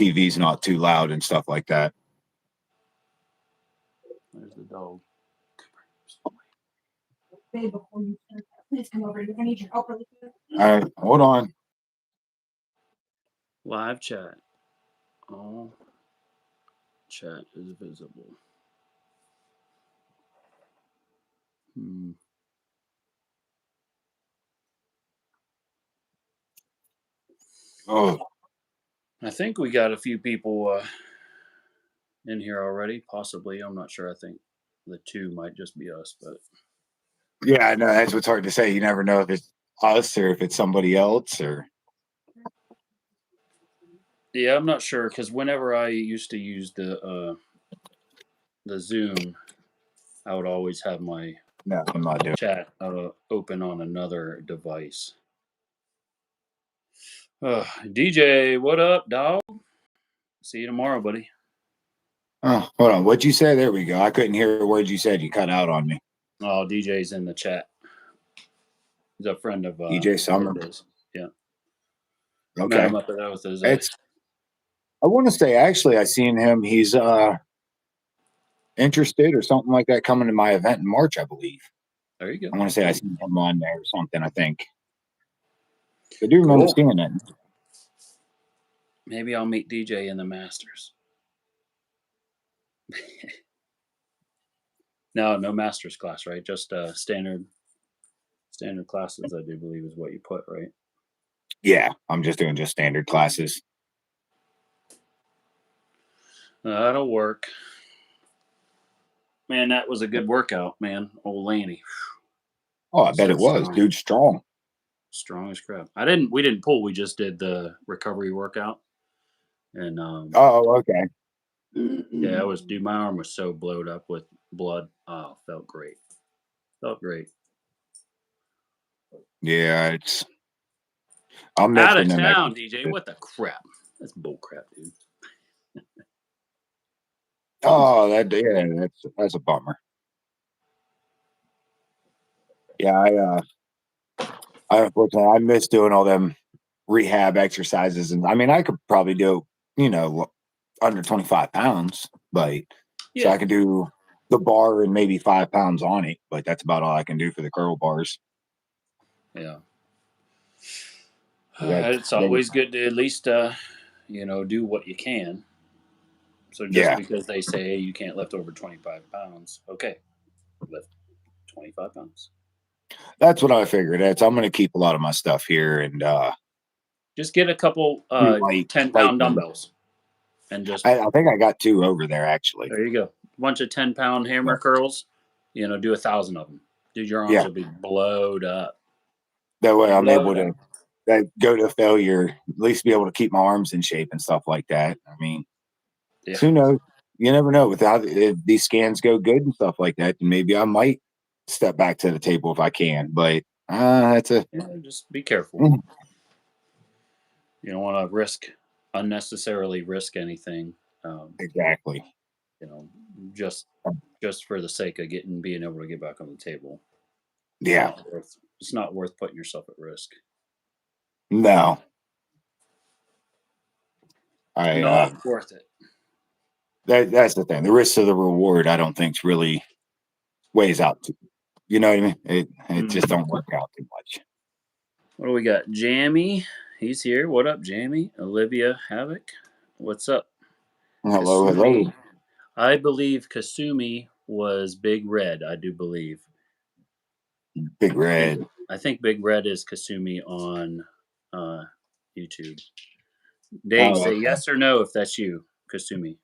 TV's not too loud and stuff like that. There's the dog. Babe, before you start, please come over. I need your help really quick. All right, hold on. Live chat. All chat is visible. Oh, I think we got a few people in here already. Possibly, I'm not sure. I think the two might just be us, but yeah, I know that's what's hard to say. You never know if it's us or if it's somebody else or. yeah, I'm not sure because whenever I used to use the Zoom, I would always have my No, I'm not doing. chat open on another device. DJ, what up, dog? See you tomorrow, buddy. Oh, hold on. What'd you say? There we go. I couldn't hear a word you said. You cut out on me. Oh, DJ's in the chat. He's a friend of DJ Summer. Yeah. Okay. Met him up there with his. I want to say actually, I seen him. He's interested or something like that coming to my event in March, I believe. There you go. I want to say I seen him on there or something. I think. I do remember seeing it. Maybe I'll meet DJ in the Masters. No Masters class, right? Just standard classes, I do believe is what you put, right? Yeah, I'm just doing just standard classes. That'll work. Man, that was a good workout, man. Old Lanny. Oh, I bet it was. Strong. Dude, strong. Strong as crap. We didn't pull, we just did the recovery workout. And oh, okay. Yeah, my arm was so blowed up with blood. Oh, felt great. Yeah, I'm out of town, DJ. What the crap? That's bull crap, dude. Oh, that's a bummer. Yeah, I unfortunately I miss doing all them rehab exercises, and I mean I could probably do under 25 pounds, but so I could do the bar and maybe 5 pounds on it, but that's about all I can do for the curl bars. Yeah. It's always good to at least do what you can. So just because they say, hey, you can't lift over 25 pounds, okay, lift 25 pounds. That's what I figured. I'm going to keep a lot of my stuff here and just get a couple 10-pound dumbbells and just. I think I got 2 over there actually. There you go. A bunch of 10-pound hammer curls. Do 1,000 of them. Dude, your arms will be blowed up. That way, I'm able to go to failure, at least be able to keep my arms in shape and stuff like that. I mean, who knows? You never know. If these scans go good and stuff like that, then maybe I might step back to the table if I can. But just be careful. You don't want to unnecessarily risk anything. Exactly. Just for the sake of being able to get back on the table. Yeah. It's not worth putting yourself at risk. No. Not worth it. That's the thing. The risk to the reward, I don't think, really weighs out. You know what I mean? It just don't work out too much. What do we got? Jamie, he's here. What up, Jamie? Olivia Havoc, what's up? Hello, Kasumi. hello. I believe Kasumi was Big Red. I do believe. Big Red. I think Big Red is Kasumi on YouTube. Dave, say yes or no if that's you, Kasumi.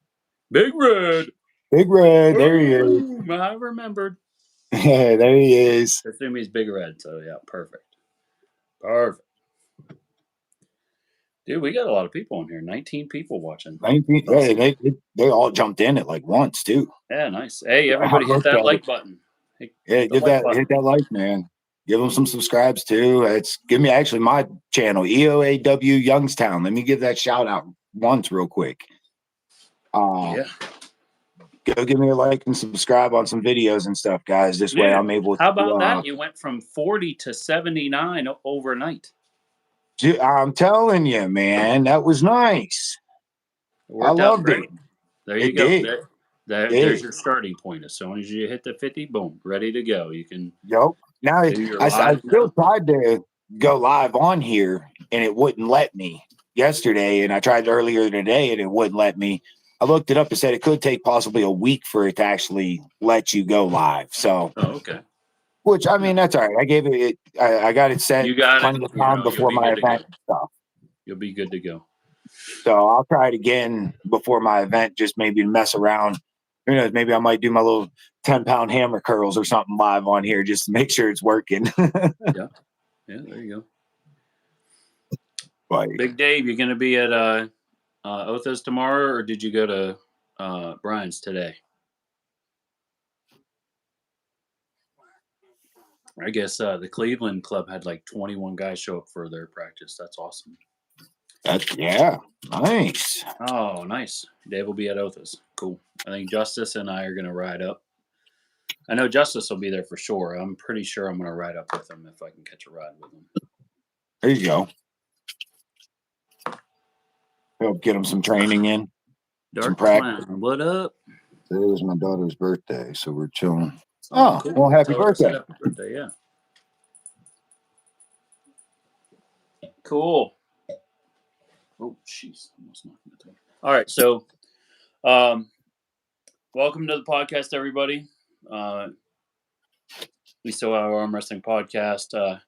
Big Red. Big Red. There he is. I remembered. Yeah, there he is. Kasumi's Big Red. So yeah, perfect. Dude, we got a lot of people on here. 19 people watching. 19. Hey, they all jumped in at like once too. Yeah, nice. Hey, everybody, hit that like button. Hit that like, man. Give them some subscribes too. Give me actually my channel, EOAW Youngstown. Let me give that shout out once real quick. Go give me a like and subscribe on some videos and stuff, guys. This way I'm able to. How about that? You went from 40 to 79 overnight. I'm telling you, man, that was nice. worked out loved great. it. There you It go. did. There's your starting point. As soon as you hit the 50, boom, ready to go. You can Yep. Now do your I live still now. tried to go live on here and it wouldn't let me yesterday. And I tried earlier today and it wouldn't let me. I looked it up and said it could take possibly a week for it to actually let you go live. So, Oh, okay. which I mean, that's all right. I gave it, I got it set You got it. plenty of You time know, you'll before be my good to go. event and stuff. You'll be good to go. So I'll try it again before my event, just maybe to mess around. Who knows? Maybe I might do my little 10-pound hammer curls or something live on here just to make sure it's working. Yeah, there you go. But Big Dave, you going to be at Otha's tomorrow, or did you go to Brian's today? I guess the Cleveland club had like 21 guys show up for their practice. That's awesome. yeah, nice. Oh, nice. Dave will be at Otha's. Cool. I think Justice and I are going to ride up. I know Justice will be there for sure. I'm pretty sure I'm going to ride up with him if I can catch a ride with him. There you go. Help get him some training in. Dark practice. Clown, what up? Today was my daughter's birthday, so we're chilling. Oh, cool. Well, happy Tell her I said birthday. happy birthday, yeah. Cool. Oh, jeez. Almost knocked me down. All right, so welcome to the podcast, everybody. East Ohio Arm Wrestling Podcast.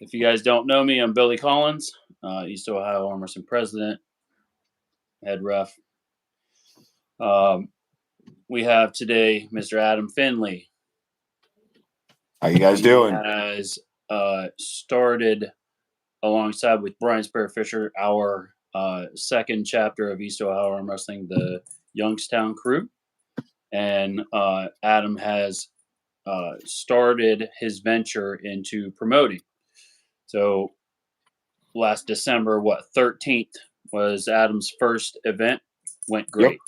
If you guys don't know me, I'm Billy Collins, East Ohio Arm Wrestling President, head ref. We have today Mr. Adam Finley. How you guys doing? He has started alongside with Brian Spare Fisher, our second chapter of East Ohio Arm Wrestling, the Youngstown Crew. And Adam has started his venture into promoting. So last December, 13th was Adam's first event. Went great. Yep.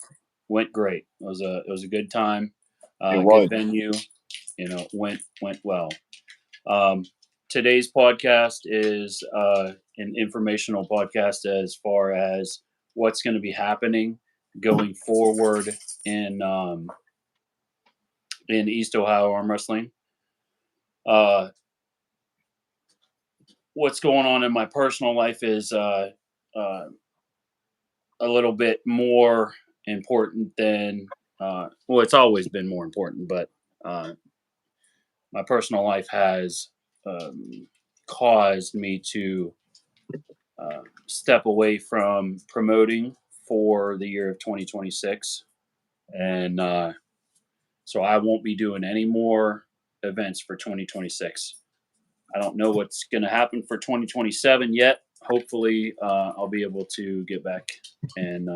Went great. It was a good time. It was. Good venue. Went well. Today's podcast is an informational podcast as far as what's going to be happening going forward in East Ohio Arm Wrestling. What's going on in my personal life is a little bit more important than it's always been more important, but my personal life has caused me to step away from promoting for the year of 2026. And so I won't be doing any more events for 2026. I don't know what's going to happen for 2027 yet. Hopefully, I'll be able to get back and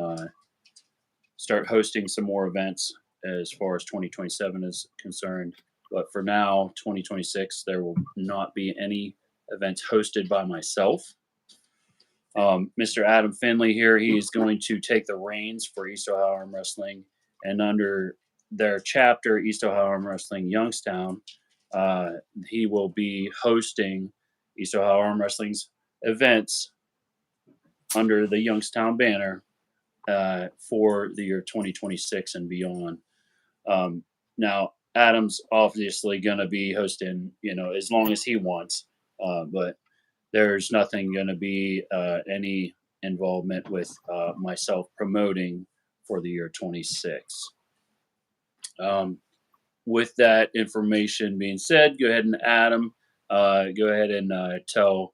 start hosting some more events as far as 2027 is concerned. But for now, 2026, there will not be any events hosted by myself. Mr. Adam Finley here, he's going to take the reins for East Ohio Arm Wrestling, and under their chapter, East Ohio Arm Wrestling Youngstown, he will be hosting East Ohio Arm Wrestling's events under the Youngstown banner for the year 2026 and beyond. Now, Adam's obviously going to be hosting, as long as he wants, but there's nothing going to be any involvement with myself promoting for the year 26. With that information being said, go ahead and Adam, go ahead and tell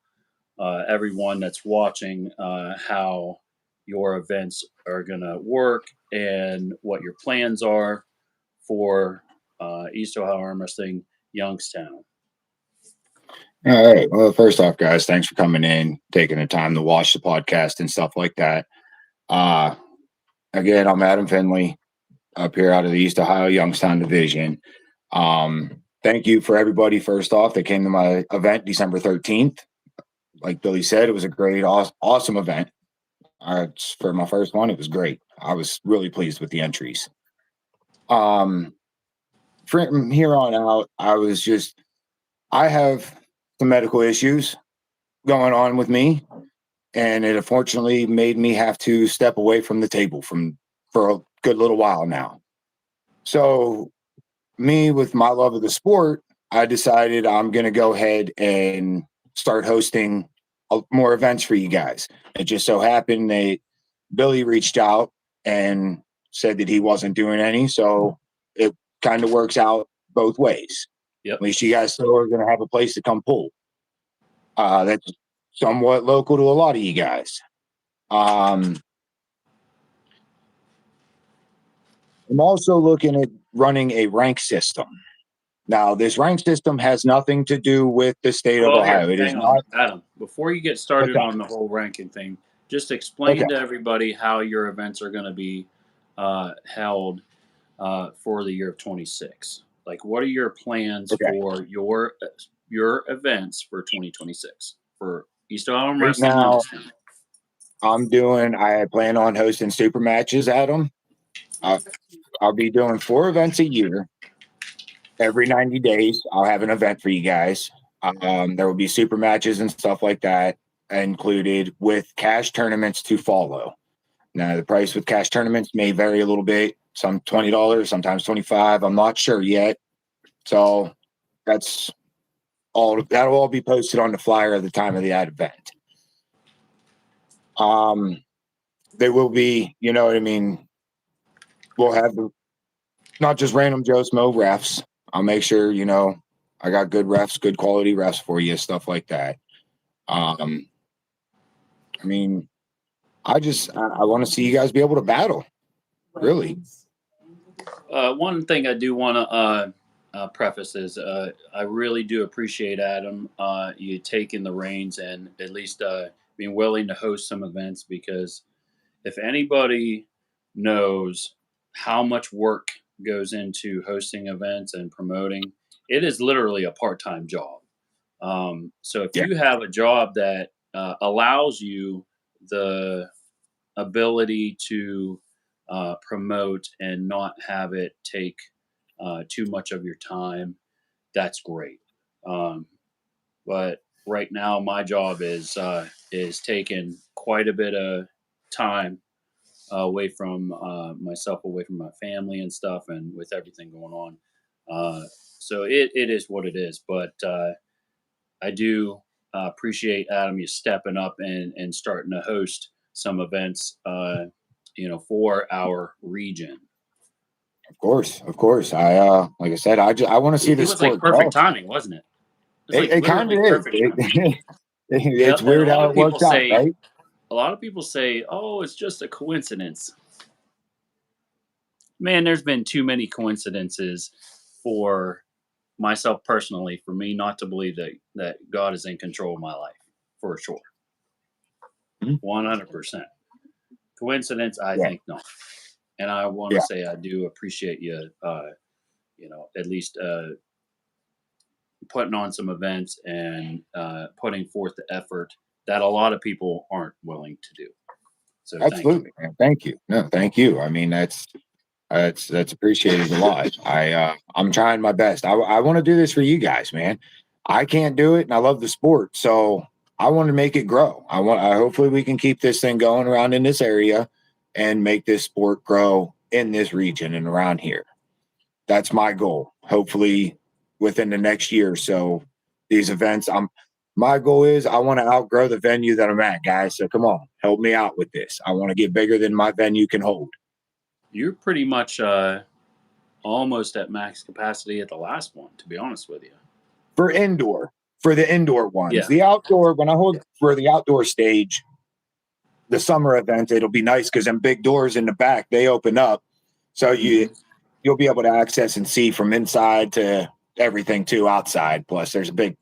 everyone that's watching how your events are going to work and what your plans are for East Ohio Arm Wrestling Youngstown. All right. Well, first off, guys, thanks for coming in, taking the time to watch the podcast and stuff like that. Again, I'm Adam Finley up here out of the East Ohio Youngstown division. Thank you for everybody, first off, that came to my event December 13th. Like Billy said, it was a great, awesome event. For my first one, it was great. I was really pleased with the entries. From here on out, I have some medical issues going on with me. and it unfortunately made me have to step away from the table for a good little while now. So me, with my love of the sport, I decided I'm going to go ahead and start hosting more events for you guys. It just so happened that Billy reached out and said that he wasn't doing any. So it kind of works out both ways. Yep. At least you guys still are going to have a place to come pull. That's somewhat local to a lot of you guys. I'm also looking at running a rank system. Now, this rank system has nothing to do with the state of Well, Ohio. here, It is hang on, not. Adam. Before you get started Okay. on the whole ranking thing, just explain Okay. to everybody how your events are going to be held for the year of 26. Like, what are your plans Okay. for your events for 2026 for East Ohio Right Wrestling now, Lewistown? I plan on hosting super matches, Adam. I'll be doing 4 events a year. Every 90 days, I'll have an event for you guys. There will be super matches and stuff like that included with cash tournaments to follow. Now, the price with cash tournaments may vary a little bit. Some $20, sometimes $25. I'm not sure yet. So that's all. That'll all be posted on the flyer at the time of the ad event. There will be, you know what I mean? We'll have not just random Joe Smo refs. I'll make sure, I got good refs, good quality refs for you, stuff like that. I mean, I want to see you guys be able to battle. Really. One thing I do want to preface is I really do appreciate Adam you taking the reins and at least being willing to host some events, because if anybody knows how much work goes into hosting events and promoting, it is literally a part-time job. So if Yeah. you have a job that allows you the ability to promote and not have it take too much of your time, that's great. But right now, my job is taking quite a bit of time away from myself, away from my family and stuff, and with everything going on. So it is what it is. But I do appreciate Adam you stepping up and starting to host some events, for our region. Of course. Like I said, I want to see It this was like sport grow. perfect timing, wasn't it? It was like It kind literally of is. perfect timing. Yeah, It's and a weird lot how of it people works out, say, right? "Oh, it's just a coincidence." Man, there's been too many coincidences for myself personally for me not to believe that God is in control of my life, for sure. Mhm. 100%. Coincidence, I Yeah. think not. And I want to Yeah. say I do appreciate you, at least putting on some events and putting forth the effort that a lot of people aren't willing to do. So thank you. Absolutely, man. Thank you. No, thank you. I mean, that's appreciated a lot. I'm trying my best. I want to do this for you guys, man. I can't do it, and I love the sport, so I want to make it grow. Hopefully we can keep this thing going around in this area and make this sport grow in this region and around here. That's my goal. Hopefully within the next year or so, these events. My goal is I want to outgrow the venue that I'm at, guys. So come on, help me out with this. I want to get bigger than my venue can hold. You're pretty much almost at max capacity at the last one, to be honest with you. For the indoor ones. Yeah. The outdoor, when I hold for the outdoor stage, the summer event, it'll be nice because them big doors in the back, they open up. So you'll be able to access and see from inside to everything too outside. Plus there's a big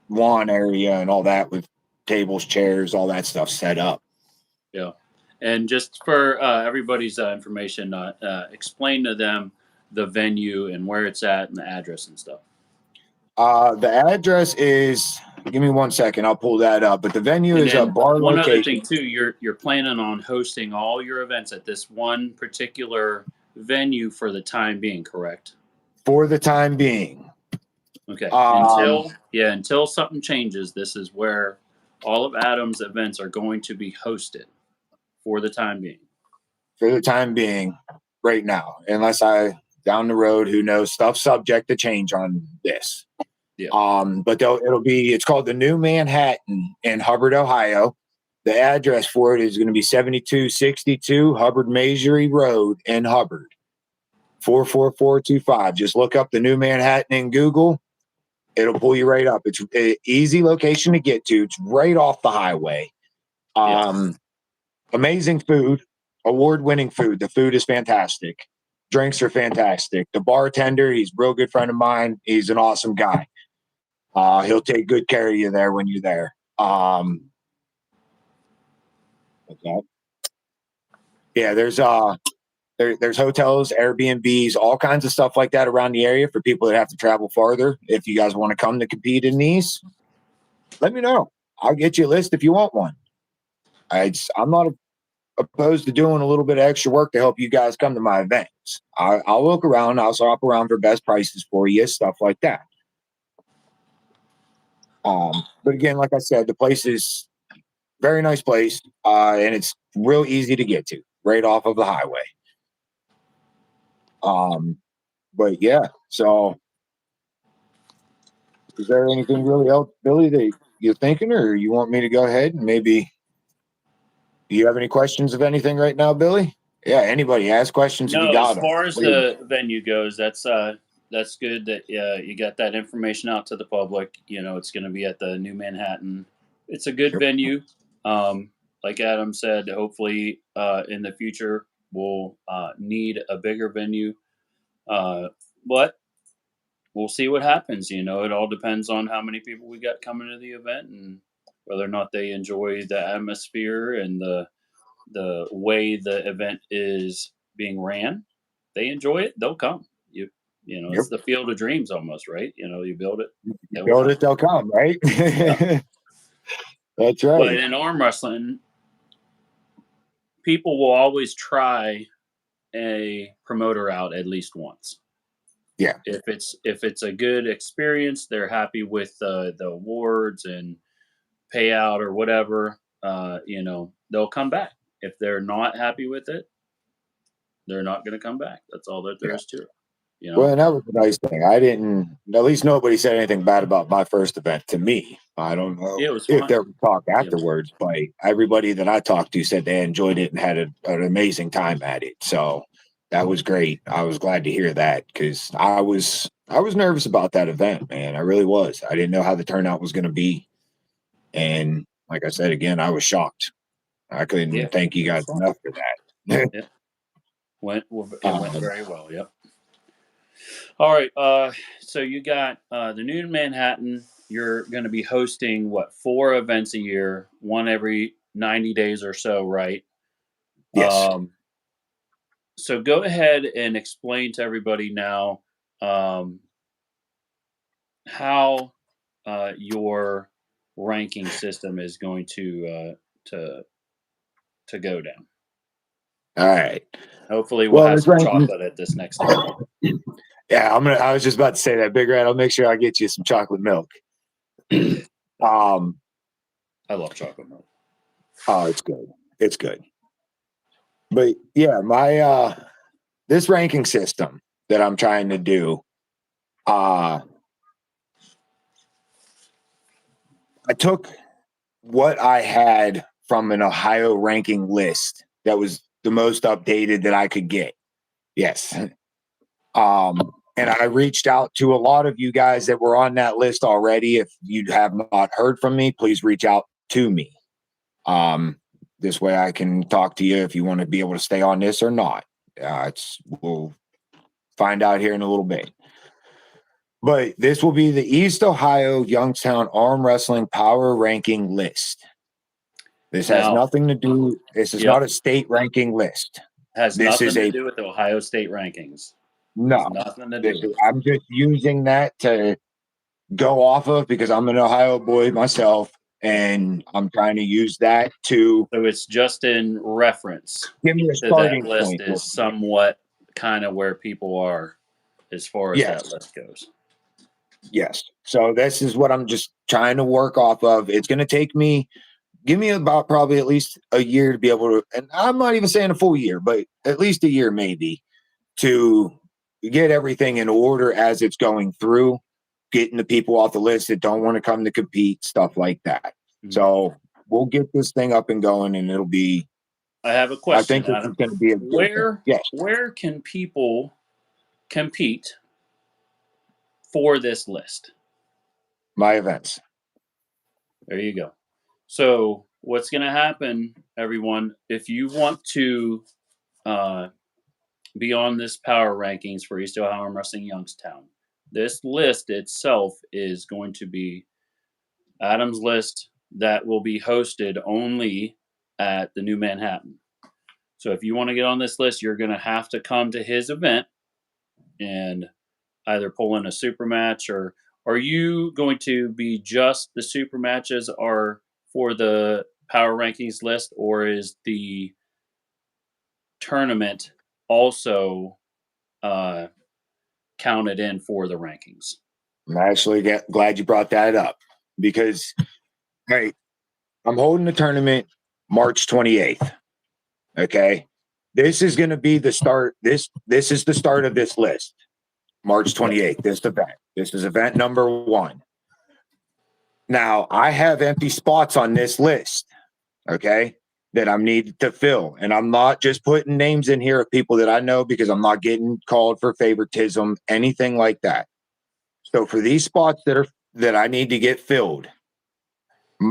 lawn area and all that with tables, chairs, all that stuff set up. Yeah. And just for everybody's information, explain to them the venue and where it's at and the address and stuff. The address is, give me 1 second, I'll pull that up. But the venue And is a then bar one location. other thing too, you're planning on hosting all your events at this one particular venue for the time being, correct? For the time being. Okay. Um, Until something changes, this is where all of Adam's events are going to be hosted for the time being. For the time being, right now, unless I down the road, who knows, stuff subject to change on this. Yeah. But it's called the New Manhattan in Hubbard, Ohio. The address for it is going to be 7262 Hubbard Majory Road in Hubbard, 44425. Just look up the New Manhattan in Google. It'll pull you right up. It's an easy location to get to. It's right off the highway. Amazing food, award-winning food. The food is fantastic. Drinks are fantastic. The bartender, he's a real good friend of mine. He's an awesome guy. He'll take good care of you there when you're there. Okay. Yeah, there's hotels, Airbnbs, all kinds of stuff like that around the area for people that have to travel farther. If you guys want to come to compete in these, let me know. I'll get you a list if you want one. I'm not opposed to doing a little bit of extra work to help you guys come to my events. I'll look around. I'll shop around for best prices for you, stuff like that. But again, like I said, the place is very nice place, and it's real easy to get to, right off of the highway. But yeah, so is there anything really else, Billy, that you're thinking, or you want me to go ahead and maybe? Do you have any questions of anything right now, Billy? Yeah, anybody has questions? If No, you got as them. far as the venue goes, that's good that you got that information out to the public. You know, it's going to be at the New Manhattan. It's a good Sure. venue. Like Adam said, hopefully in the future we'll need a bigger venue. But we'll see what happens. You know, it all depends on how many people we got coming to the event and whether or not they enjoy the atmosphere and the way the event is being ran. They enjoy it, they'll come. You know, it's the field of dreams almost, right? You know, you build it, they'll come, right? Yeah. That's right. But in arm wrestling, people will always try a promoter out at least once. Yeah. If it's a good experience, they're happy with the awards and payout or whatever, you know, they'll come back. If they're not happy with it, they're not going to come back. That's all that there is to it. You know? Well, and that was the nice thing. I didn't, at least nobody said anything bad about my first event to me. I don't know if there was talk afterwards, but everybody that I talked to said they enjoyed it and had an amazing time at it. So that was great. I was glad to hear that because I was nervous about that event, man. I really was. I didn't know how the turnout was going to be. And like I said, again, I was shocked. I couldn't thank you guys enough for that. It went very well. Yep. All right. So you got the New Manhattan. You're going to be hosting 4 events a year, one every 90 days or so, right? Yes. So go ahead and explain to everybody now how your ranking system is going to go down. All right. Hopefully, we'll have some chocolate at this next time. Yeah, I was just about to say that, Big Red. I'll make sure I get you some chocolate milk. I love chocolate milk. Oh, it's good. It's good. But yeah, my this ranking system that I'm trying to do, I took what I had from an Ohio ranking list that was the most updated that I could get. Yes. And I reached out to a lot of you guys that were on that list already. If you have not heard from me, please reach out to me. This way I can talk to you if you want to be able to stay on this or not. We'll find out here in a little bit. But this will be the East Ohio Youngstown Arm Wrestling Power Ranking List. This has nothing to do. This is not a state ranking list. Has nothing to do with the Ohio State rankings. No, I'm just using that to go off of because I'm an Ohio boy myself, and I'm trying to use that to. So it's just in reference. Give me a starting that list point. Is somewhat kind of where people are as far as that list goes. Yes. So this is what I'm just trying to work off of. It's going to give me about probably at least a year to be able to, and I'm not even saying a full year, but at least a year maybe to get everything in order as it's going through, getting the people off the list that don't want to come to compete, stuff like that. Mhm. So we'll get this thing up and going, and it'll be. I have a I question, think this is Adam. going to be a good thing. Where Yes, where can people compete for this list? my events. There you go. So what's going to happen, everyone? If you want to uh, be on this power rankings for East Ohio Arm Wrestling Youngstown, this list itself is going to be Adam's list that will be hosted only at the New Manhattan. So if you want to get on this list, you're going to have to come to his event and either pull in a super match, or are you going to be just the super matches are for the power rankings list, or is the tournament also uh, counted in for the rankings? I'm actually glad you brought that up because, hey, I'm holding the tournament March 28th. Okay. This is going to be the start. This is the start of this list. March 28th, this event. This is event number 1. Now, I have empty spots on this list, okay, that I'm needed to fill. And I'm not just putting names in here of people that I know because I'm not getting called for favoritism, anything like that. So for these spots that I need to get filled,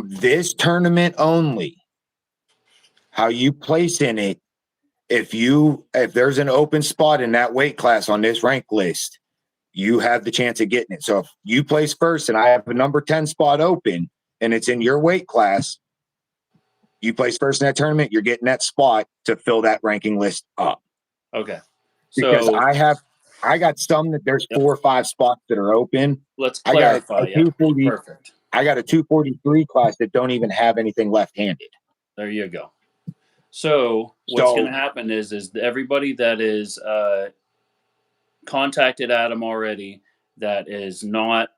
this tournament only, how you place in it, if there's an open spot in that weight class on this rank list, you have the chance of getting it. So if you place first and I have a number 10 spot open and it's in your weight class, you place first in that tournament, you're getting that spot to fill that ranking list up. Okay. Because So I got some that there's Yep. 4 or 5 spots that are open. let's I got clarify. a 240. Perfect. I got a 243 class that don't even have anything left-handed. There you go. So what's So going to happen is everybody that is contacted Adam already that is not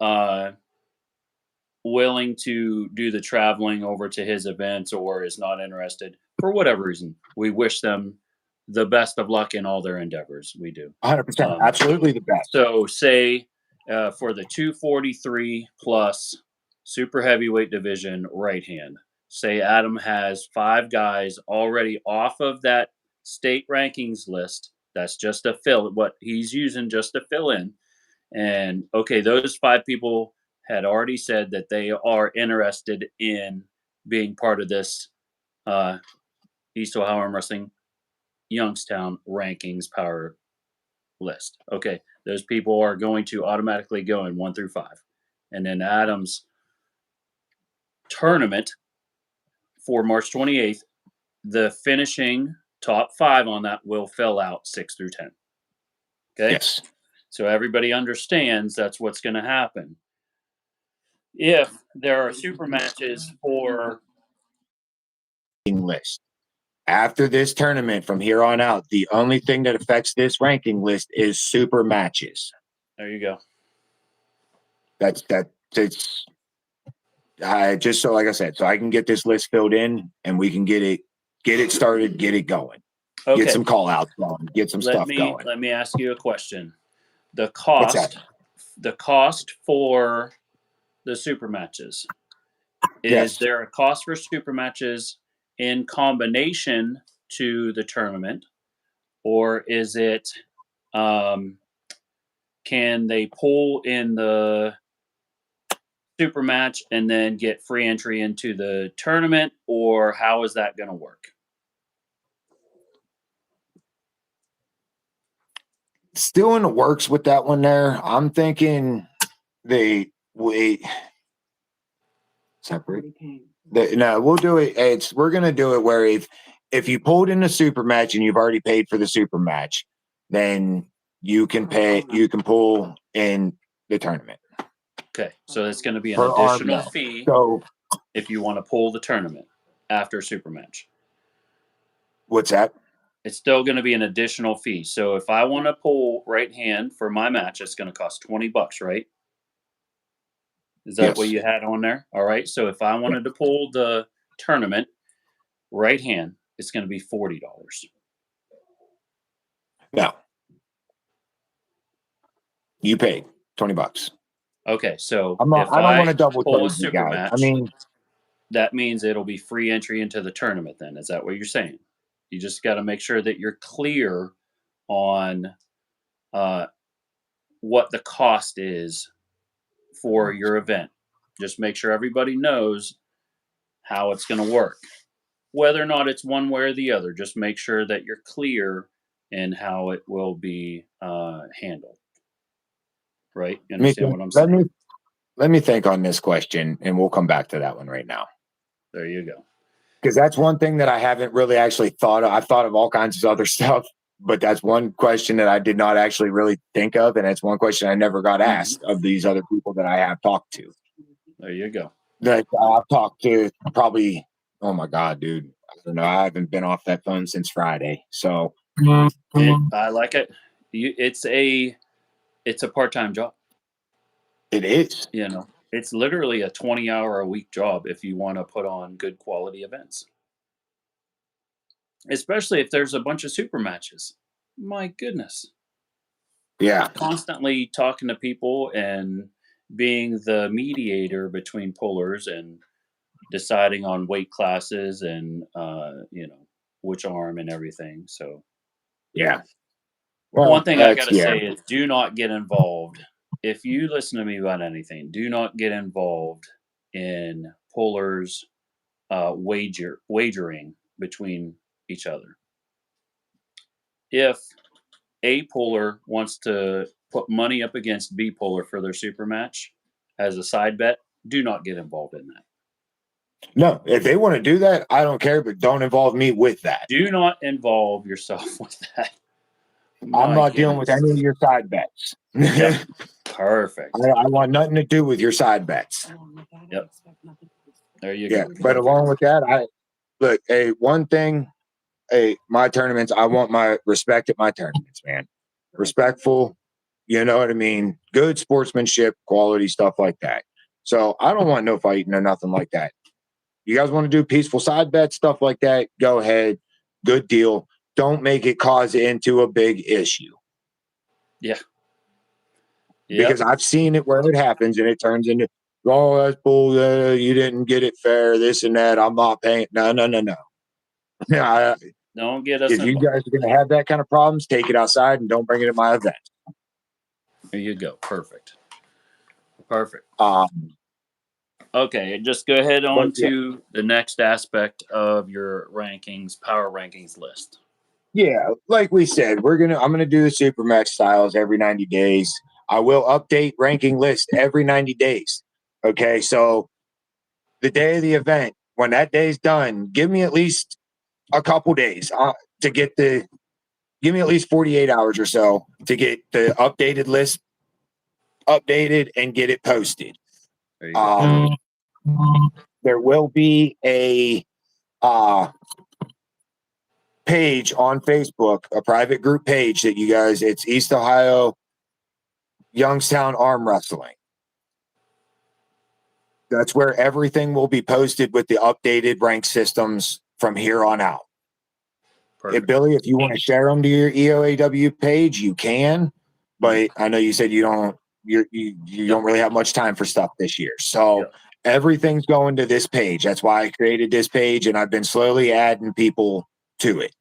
willing to do the traveling over to his events or is not interested for whatever reason, we wish them the best of luck in all their endeavors. We do. 100%, absolutely the best. So say for the 243 plus super heavyweight division right hand, say Adam has 5 guys already off of that state rankings list. That's just to fill what he's using just to fill in. And okay, those 5 people had already said that they are interested in being part of this East Ohio Arm Wrestling Youngstown rankings power list. Okay, those people are going to automatically go in 1 through 5. And then Adam's tournament for March 28th, the finishing top 5 on that will fill out 6 through 10. Okay? Yes. So everybody understands that's what's going to happen. If there are super matches for list. After this tournament, from here on out, the only thing that affects this ranking list is super matches. there you go. It's just so, like I said, so I can get this list filled in and we can get it started, get it going, Okay. get some call outs going, get some stuff going. Let me ask you a question. The What's that? cost for the super matches. Is Yes. there a cost for super matches in combination to the tournament, or is it can they pull in the super match and then get free entry into the tournament, or how is that going to work? Still in the works with that one there. I'm thinking they wait separate. No, we'll do it. We're gonna do it where if you pulled in a super match and you've already paid for the super match, then you can pull in the tournament. Okay, so it's going to be an For our additional match. fee So if you want to pull the tournament after super match. what's that? It's still going to be an additional fee. So if I want to pull right hand for my match, it's going to cost $20, right? Is that what Yes. you had on there? All right. So if I wanted to pull the tournament right hand, it's going to be $40. No. You paid $20. Okay. So I'm not. if I don't want I to double pull a charge you super guys. I match, mean, that means it'll be free entry into the tournament then. Is that what you're saying? You just got to make sure that you're clear on uh, what the cost is for your event. Just make sure everybody knows how it's going to work. Whether or not it's one way or the other, just make sure that you're clear in how it will be handled. Right? You let me understand think, what I'm saying? let me think on this question, and we'll come back to that one right now. There you go. Because that's one thing that I haven't really actually thought of. I've thought of all kinds of other stuff, but that's one question that I did not actually really think of, and it's one question I never got asked of these other people that I have talked to. There you go. That I've talked to probably, oh my God, dude. I don't know. I haven't been off that phone since Friday. So I like it. It's a part-time job. it is. You know, it's literally a 20-hour-a-week job if you want to put on good quality events. Especially if there's a bunch of super matches. My goodness. Yeah. Constantly talking to people and being the mediator between pullers and deciding on weight classes and which arm and everything. So Yeah. one Well, thing I gotta yeah. say is do not get involved. If you listen to me about anything, do not get involved in pullers wagering between each other. If A puller wants to put money up against B puller for their super match as a side bet, do not get involved in that. No, if they want to do that, I don't care, but don't involve me with that. Do not involve yourself with that. I'm My not dealing with goodness. any of your side bets. Yep. Perfect. I want nothing to do with your side bets. Yep. There you Yeah, go. but along with that, look, one thing, my tournaments, I want my respect at my tournaments, man. Respectful, you know what I mean? Good sportsmanship, quality, stuff like that. So I don't want no fighting or nothing like that. You guys want to do peaceful side bets, stuff like that, go ahead. Good deal. Don't make it cause into a big issue. Yeah. Because I've seen it where it happens and it turns into, oh, that's bull. You didn't get it fair, this and that. I'm not paying. No. Don't get us If you involved. guys are going to have that kind of problems, take it outside and don't bring it to my event. There you go. Perfect. Perfect. Okay, just go ahead on to the next aspect of your rankings, power rankings list. Yeah, like we said, I'm gonna do the Supermax styles every 90 days. I will update ranking list every 90 days. Okay, so the day of the event, when that day's done, give me at least a couple days to get give me at least 48 hours or so to get the updated list updated and get it posted. There you go. There will be a page on Facebook, a private group page that you guys, it's East Ohio Youngstown Arm Wrestling. That's where everything will be posted with the updated rank systems from here on out. Perfect. Billy, if you want to share them to your EOAW page, you can. But I know you said you don't really have much time for stuff this year. So everything's going to this page. That's why I created this page, and I've been slowly adding people to it.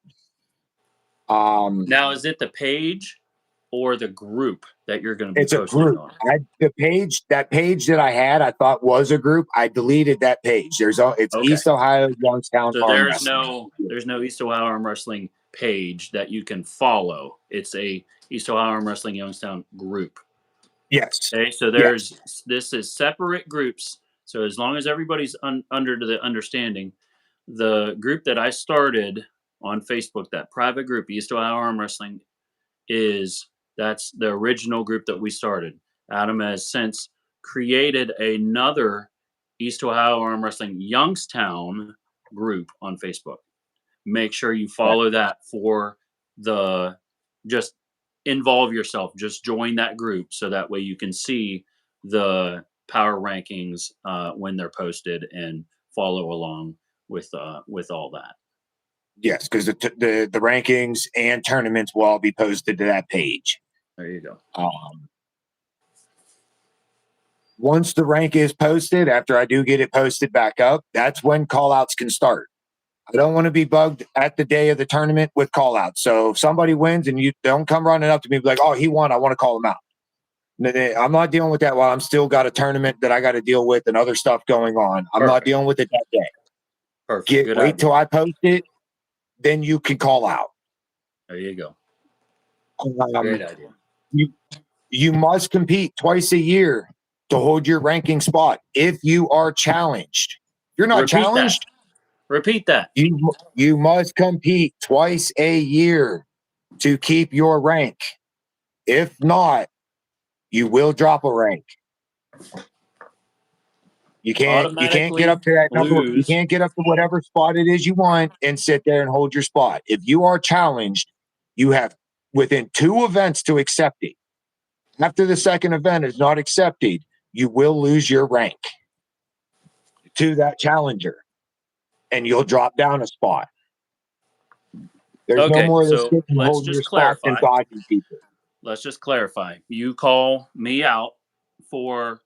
Now, is it the page or the group that you're going to be it's posting a group on? That page that I had, I thought was a group. I deleted that page. It's East Ohio Youngstown So Arm there's Wrestling. there's no East Ohio Arm Wrestling page that you can follow. It's a East Ohio Arm Wrestling Youngstown group. Yes. Okay, so this is separate groups. So as long as everybody's under the understanding, the group that I started on Facebook, that private group, East Ohio Arm Wrestling, that's the original group that we started. Adam has since created another East Ohio Arm Wrestling Youngstown group on Facebook. Make sure you follow that for just involve yourself. Just join that group so that way you can see the power rankings when they're posted and follow along with all that. Yes, because the rankings and tournaments will all be posted to that page. There you go. Once the rank is posted, after I do get it posted back up, that's when call outs can start. I don't want to be bugged at the day of the tournament with call outs. So if somebody wins and you don't come running up to me like, oh, he won, I want to call him out. I'm not dealing with that while I'm still got a tournament that I got to deal with and other stuff going on. I'm not dealing with it that day. Perfect. Wait till I post it, then you can call out. There you go. Great idea. You must compete twice a year to hold your ranking spot if you are challenged. If you're not challenged. Repeat that. You must compete twice a year to keep your rank. If not, you will drop a rank. You can't get up to that number. You can't get up to whatever spot it is you want and sit there and hold your spot. If you are challenged, you have within 2 events to accept it. After the second event is not accepted, you will lose your rank to that challenger and you'll drop down a spot. There's no more of this sitting and holding your spot and dodging people. Let's just clarify. You call me out for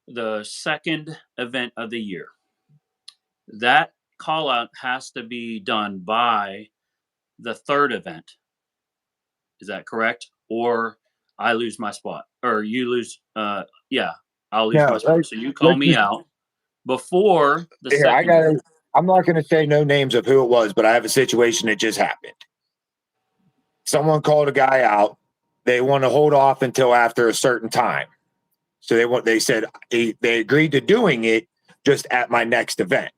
the second event of the year. That call out has to be done by the third event. Is that correct? Or I lose my spot, or you lose. I'll lose my spot. So you call me out before the second event. I'm not going to say no names of who it was, but I have a situation that just happened. Someone called a guy out. They want to hold off until after a certain time. So they said they agreed to doing it just at my next event.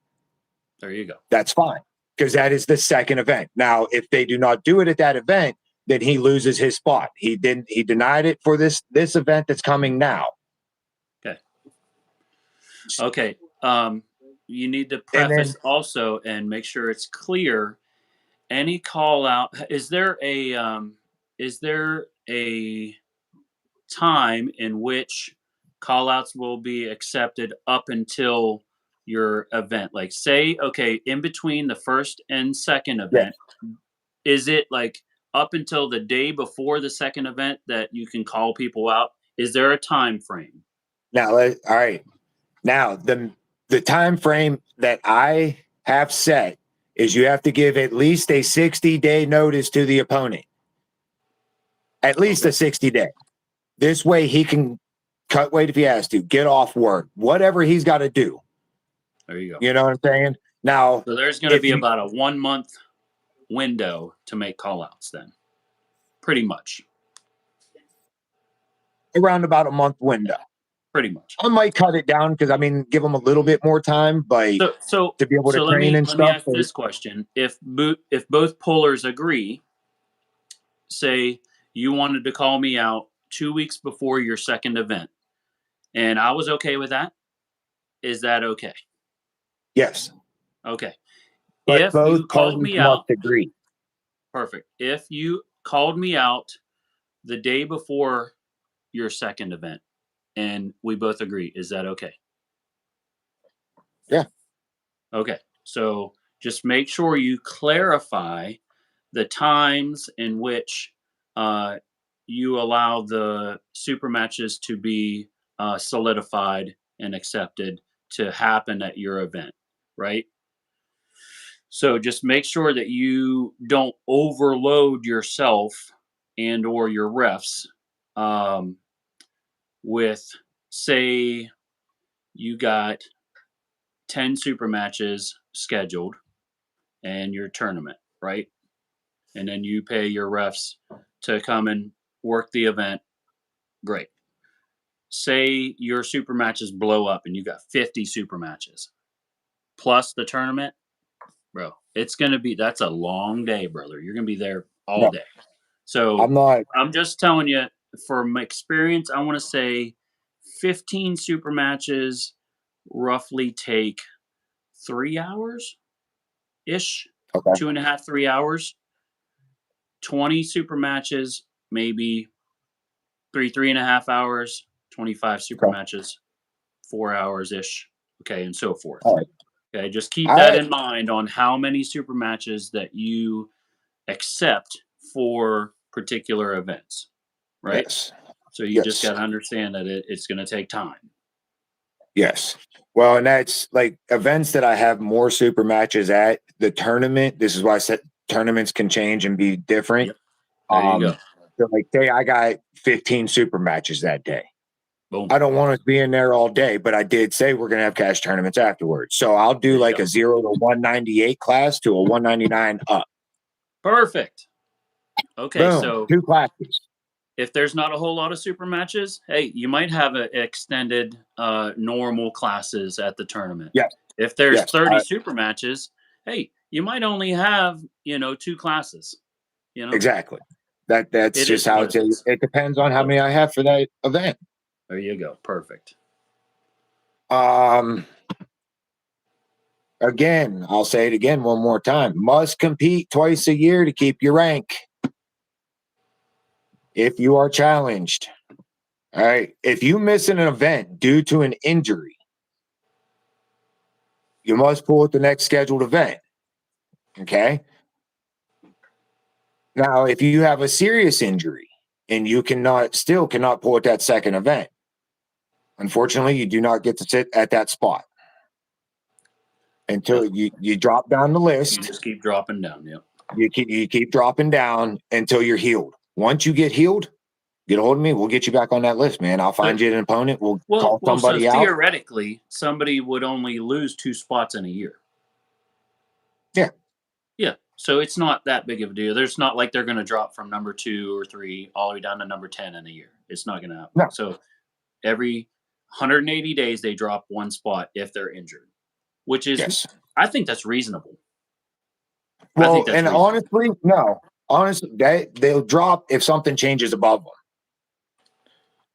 There you go. That's fine, because that is the second event. Now, if they do not do it at that event, then he loses his spot. He denied it for this event that's coming now. Okay. You need to preface also and make sure it's clear. Any call out, is there a time in which call outs will be accepted up until your event? Like, say, okay, in between the first and second event, is it like up until the day before the second event that you can call people out? Is there a time frame? Now, all right. Now, the time frame that I have set is you have to give at least a 60-day notice to the opponent. At least a 60-day. This way he can cut weight if he has to, get off work, whatever he's got to do. There you go. You know what I'm saying? Now, so there's going to be about a 1 month window to make call outs then. Pretty much. Around about a month window. Pretty much. I might cut it down because give them a little bit more time, but to be able to train and stuff. Let me ask this question: If both pullers agree, say you wanted to call me out 2 weeks before your second event, and I was okay with that, is that okay? Yes. Okay. But if both you called me out, agree. Perfect. If you called me out the day before your second event, and we both agree, is that okay? Yeah. Okay. So just make sure you clarify the times in which you allow the super matches to be solidified and accepted to happen at your event, right? So just make sure that you don't overload yourself and or your refs with, say, you got 10 super matches scheduled and your tournament, right? And then you pay your refs to come and work the event. Great. Say your super matches blow up and you got 50 super matches plus the tournament, bro. That's a long day, brother. You're going to be there all day. So I'm just telling you, from experience, I want to say 15 super matches roughly take 3 hours ish, 2.5, 3 hours. 20 super matches, maybe 3.5 hours. 25 super matches, 4 hours ish. Okay, and so forth. All right. Okay, just keep All that right. in mind on how many super matches that you accept for particular events, right? Yes. So you just Yes. got to understand that it's going to take time. Yes. Well, and that's like events that I have more super matches at the tournament. This is why I said tournaments can change and be different. Yep. There you go. So like say I got 15 super matches that day. Boom. I don't want to be in there all day, but I did say we're gonna have cash tournaments afterwards. So I'll do There you like go. a 0 to 198 class to a 199 up. Perfect. Okay, Boom. so 2 classes. if there's not a whole lot of super matches, hey, you might have a extended normal classes at the tournament. Yes. If there's Yes. 30 super matches, hey, you might only have, 2 classes. Exactly. That's It just is how what it's. it is. It depends on how So, many I have for that event. there you go. Perfect. Again, I'll say it again one more time. Must compete twice a year to keep your rank. If you are challenged. All right. If you miss an event due to an injury, you must pull at the next scheduled event. Okay. Now, if you have a serious injury and you still cannot pull at that second event, unfortunately, you do not get to sit at that spot until you drop down the You list. just keep dropping down. Yep. You keep dropping down until you're healed. Once you get healed, get a hold of me. We'll get you back on that list, man. I'll find you an opponent. We'll call So somebody out. theoretically, somebody would only lose 2 spots in a year. Yeah. Yeah. So it's not that big of a deal. There's not like they're going to drop from number 2 or 3 all the way down to number 10 in a year. It's not going to happen. No. So every 180 days they drop 1 spot if they're injured, which is, Yes. I think that's reasonable. Well, and honestly, no. Honestly, they'll drop if something changes above them.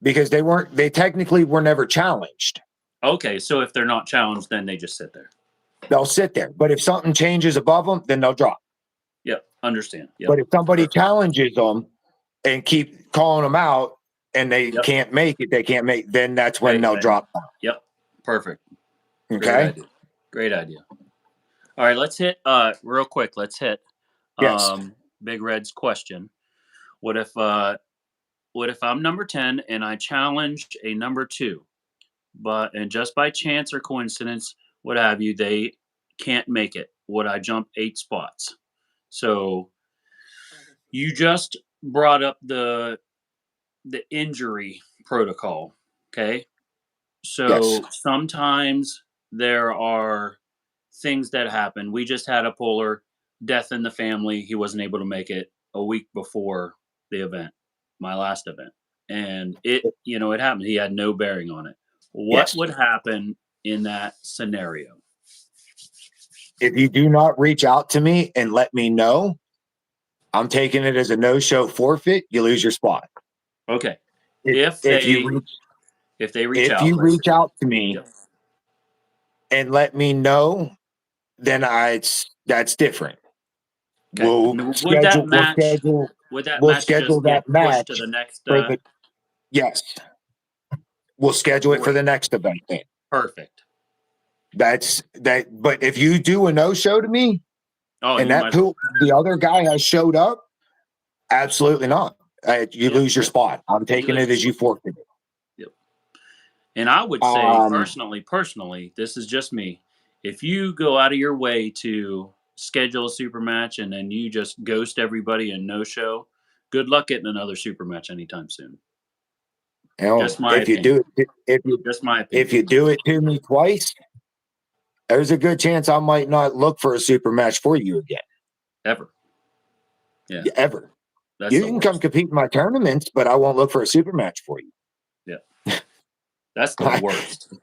Because they technically were never challenged. Okay, so if they're not challenged, then they just sit there. They'll sit there. But if something changes above them, then they'll drop. Yep, understand. Yep. But if somebody challenges them and keep calling them out and they can't make it, then that's when they'll drop. Yep, perfect. Okay. Great idea. All right, let's hit real quick. Let's hit Big Red's question. What if I'm number 10 and I challenge a number 2, and just by chance or coincidence, what have you, they can't make it? Would I jump 8 spots? So you just brought up the injury protocol, okay? So sometimes there are things that happen. We just had a puller, death in the family. He wasn't able to make it a week before the event, my last event. And it happened. He had no bearing on it. What would happen in that scenario? If you do not reach out to me and let me know, I'm taking it as a no-show forfeit. You lose your spot. Okay. If you reach out to me and let me know, then that's different. Okay. We'll schedule that match to the next. Yes. We'll schedule it for the next event then. Perfect. That's that. But if you do a no-show to me, the other guy has showed up, absolutely not. You lose your spot. I'm taking it as you forfeit it. Yep. And I would say personally, this is just me. If you go out of your way to schedule a super match and then you just ghost everybody and no show, good luck getting another super match anytime soon. Just my opinion. If you do it to me twice, there's a good chance I might not look for a super match for you again. Ever. Yeah. Ever. You can come compete in my tournaments, but I won't look for a super match for you. Yeah. That's the worst.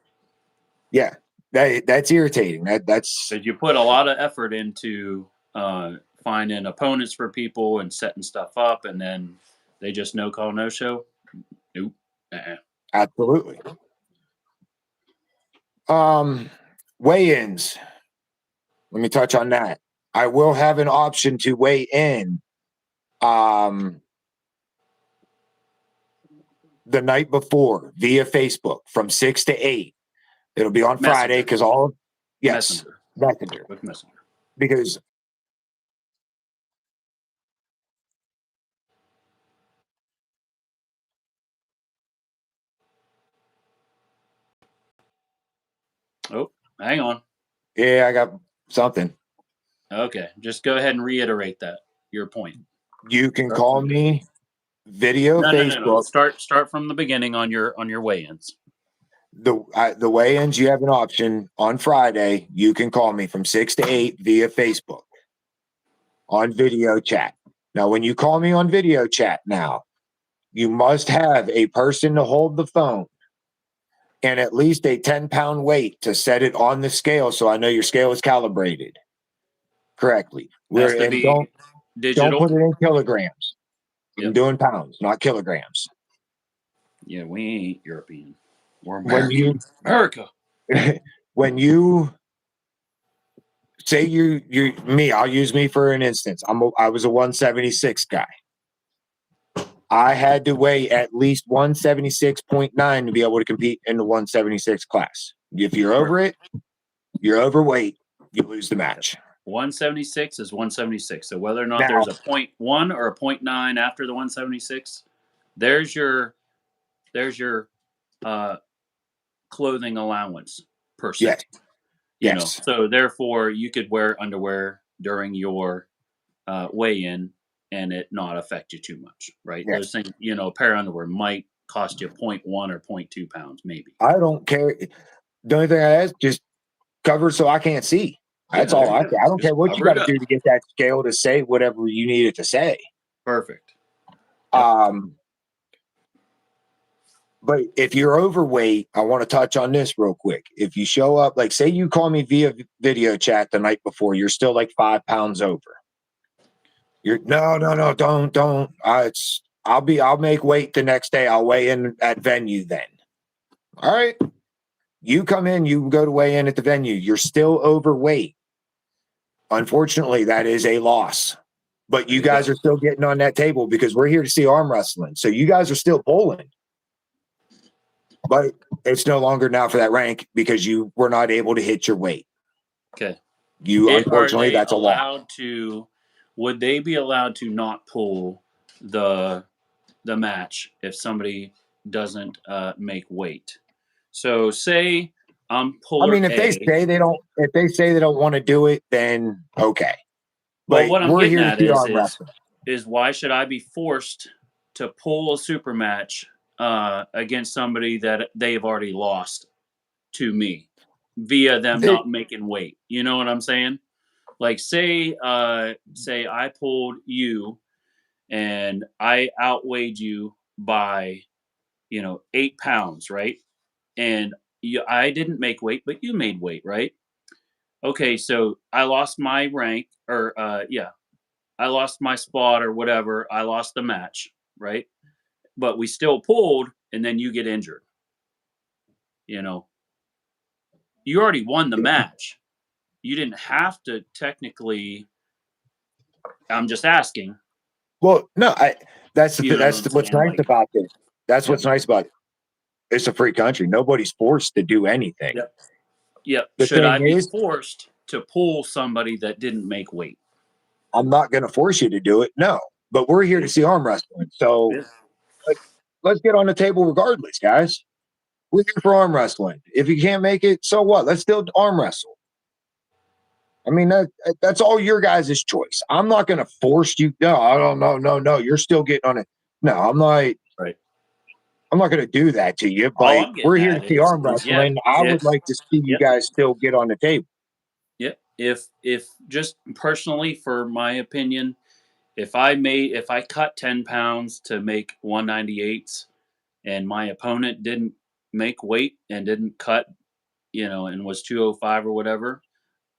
Yeah. That's irritating. That's because you put a lot of effort into finding opponents for people and setting stuff up, and then they just no call, no show. Nope. Absolutely. Weigh-ins. Let me touch on that. I will have an option to weigh in the night before via Facebook from 6 to 8. It'll be on Friday because yes, Messenger. With Messenger. Because Oh, hang on. yeah, I got something. Okay, just go ahead and reiterate your point. You can call me video No. Facebook. Start from the beginning on your weigh-ins. The weigh-ins, you have an option on Friday. You can call me from 6 to 8 via Facebook on video chat. Now, when you call me on video chat now, you must have a person to hold the phone and at least a 10-pound weight to set it on the scale so I know your scale is calibrated correctly. Has to be don't digital. put it in kilograms. I'm Yep. doing pounds, not kilograms. Yeah, we ain't European. We're When America. when you say you me, I'll use me for an instance. I was a 176 guy. I had to weigh at least 176.9 to be able to compete in the 176 class. If you're over it, you're overweight, you lose the match. 176 is 176. So whether or not Now, there's a 0.1 or a 0.9 after the 176, there's your clothing allowance per se. Yes. You know, so therefore you could wear underwear during your weigh-in and it not affect you too much, right? Yes. Those things, you know, a pair of underwear might cost you 0.1 or 0.2 pounds, maybe. I don't care. The only thing I ask, just cover so I can't see. That's all I care. I don't care what you got to do to get that scale to say whatever you need it to say. Perfect. But if you're overweight, I want to touch on this real quick. If you show up, like say you call me via video chat the night before, you're still like 5 pounds over. You're don't. I'll make weight the next day. I'll weigh in at venue then. All right. You come in, you go to weigh in at the venue. You're still overweight. Unfortunately, that is a loss. But you guys are still getting on that table because we're here to see arm wrestling. So you guys are still bowling. But it's no longer now for that rank because you were not able to hit your weight. Okay. Unfortunately, that's a loss. Would they be allowed to not pull the match if somebody doesn't make weight? So say I'm puller. I mean, if they say they don't want to do it, then okay. But what I'm getting at is why should I be forced to pull a super match against somebody that they've already lost to me via them not making weight? You know what I'm saying? Like say I pulled you and I outweighed you by 8 pounds, right? And I didn't make weight, but you made weight, right? Okay, so I lost my rank, or I lost my spot or whatever. I lost the match, right? But we still pulled, and then you get injured. You already won the match. You didn't have to technically. I'm just asking. Well, no, that's what's nice about it. That's what's nice about it. It's a free country. Nobody's forced to do anything. Yep. Should I be forced to pull somebody that didn't make weight? I'm not going to force you to do it. No, but we're here to see arm wrestling. So let's get on the table regardless, guys. We're here for arm wrestling. If you can't make it, so what? Let's still arm wrestle. I mean, that's all your guys' choice. I'm not going to force you. No, I don't know. No. You're still getting on it. No, I'm not. Right. I'm not going to do that to you, but we're here to see arm wrestling. I would like to see you guys still get on the table. Yeah. If just personally, for my opinion, if I cut 10 pounds to make 198s and my opponent didn't make weight and didn't cut, and was 205 or whatever,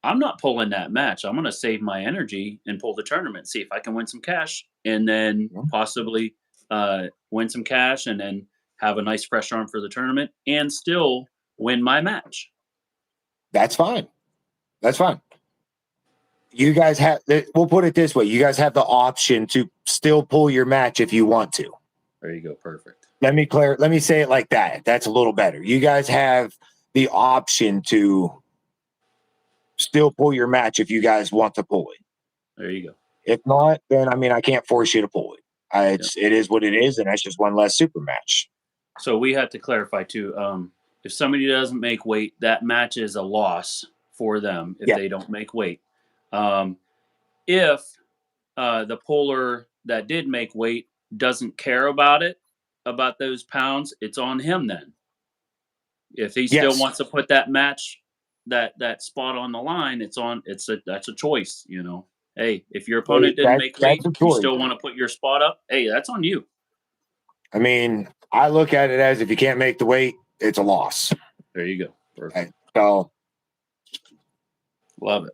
I'm not pulling that match. I'm going to save my energy and pull the tournament, see if I can win some cash, and then possibly win some cash and then have a nice fresh arm for the tournament and still win my match. That's fine. You guys have, we'll put it this way. You guys have the option to still pull your match if you want to. There you go. Perfect. Let me say it like that. That's a little better. You guys have the option to still pull your match if you guys want to pull it. There you go. If not, then I mean I can't force you to pull it. It is what it is, and that's just one less super match. So we have to clarify too. If somebody doesn't make weight, that match is a loss for them if Yeah. they don't make weight. If the puller that did make weight doesn't care about those pounds, it's on him then. If he still Yes. wants to put that match, that spot on the line, that's a choice, you know. Hey, if your opponent didn't make weight, That's a you choice. still want to put your spot up, hey, that's on you. I mean, I look at it as if you can't make the weight, it's a loss. There you go. Perfect. So, Love it.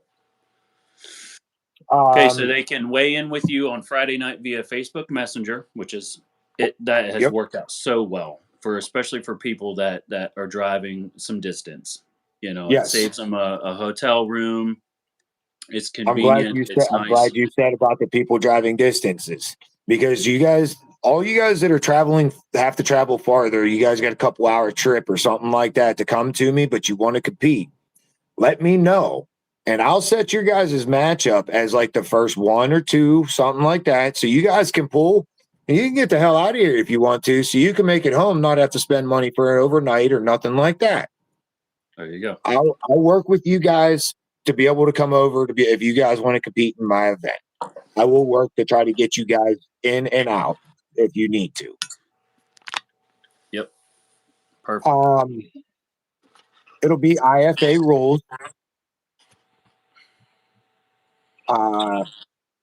Okay, so um, they can weigh in with you on Friday night via Facebook Messenger, which is that has Yep. worked out so well especially for people that are driving some distance. You know, Yes. it saves them a hotel room. It's I'm glad convenient. you said. It's I'm nice. glad you said about the people driving distances because all you guys that are traveling have to travel farther. You guys got a couple hour trip or something like that to come to me, but you want to compete. Let me know, and I'll set your guys' matchup as like the first one or two, something like that, so you guys can pull. And you can get the hell out of here if you want to, so you can make it home, not have to spend money for an overnight or nothing like that. There you go. I'll work with you guys to be able to come over if you guys want to compete in my event. I will work to try to get you guys in and out if you need to. Yep. Perfect. It'll be IFA rules.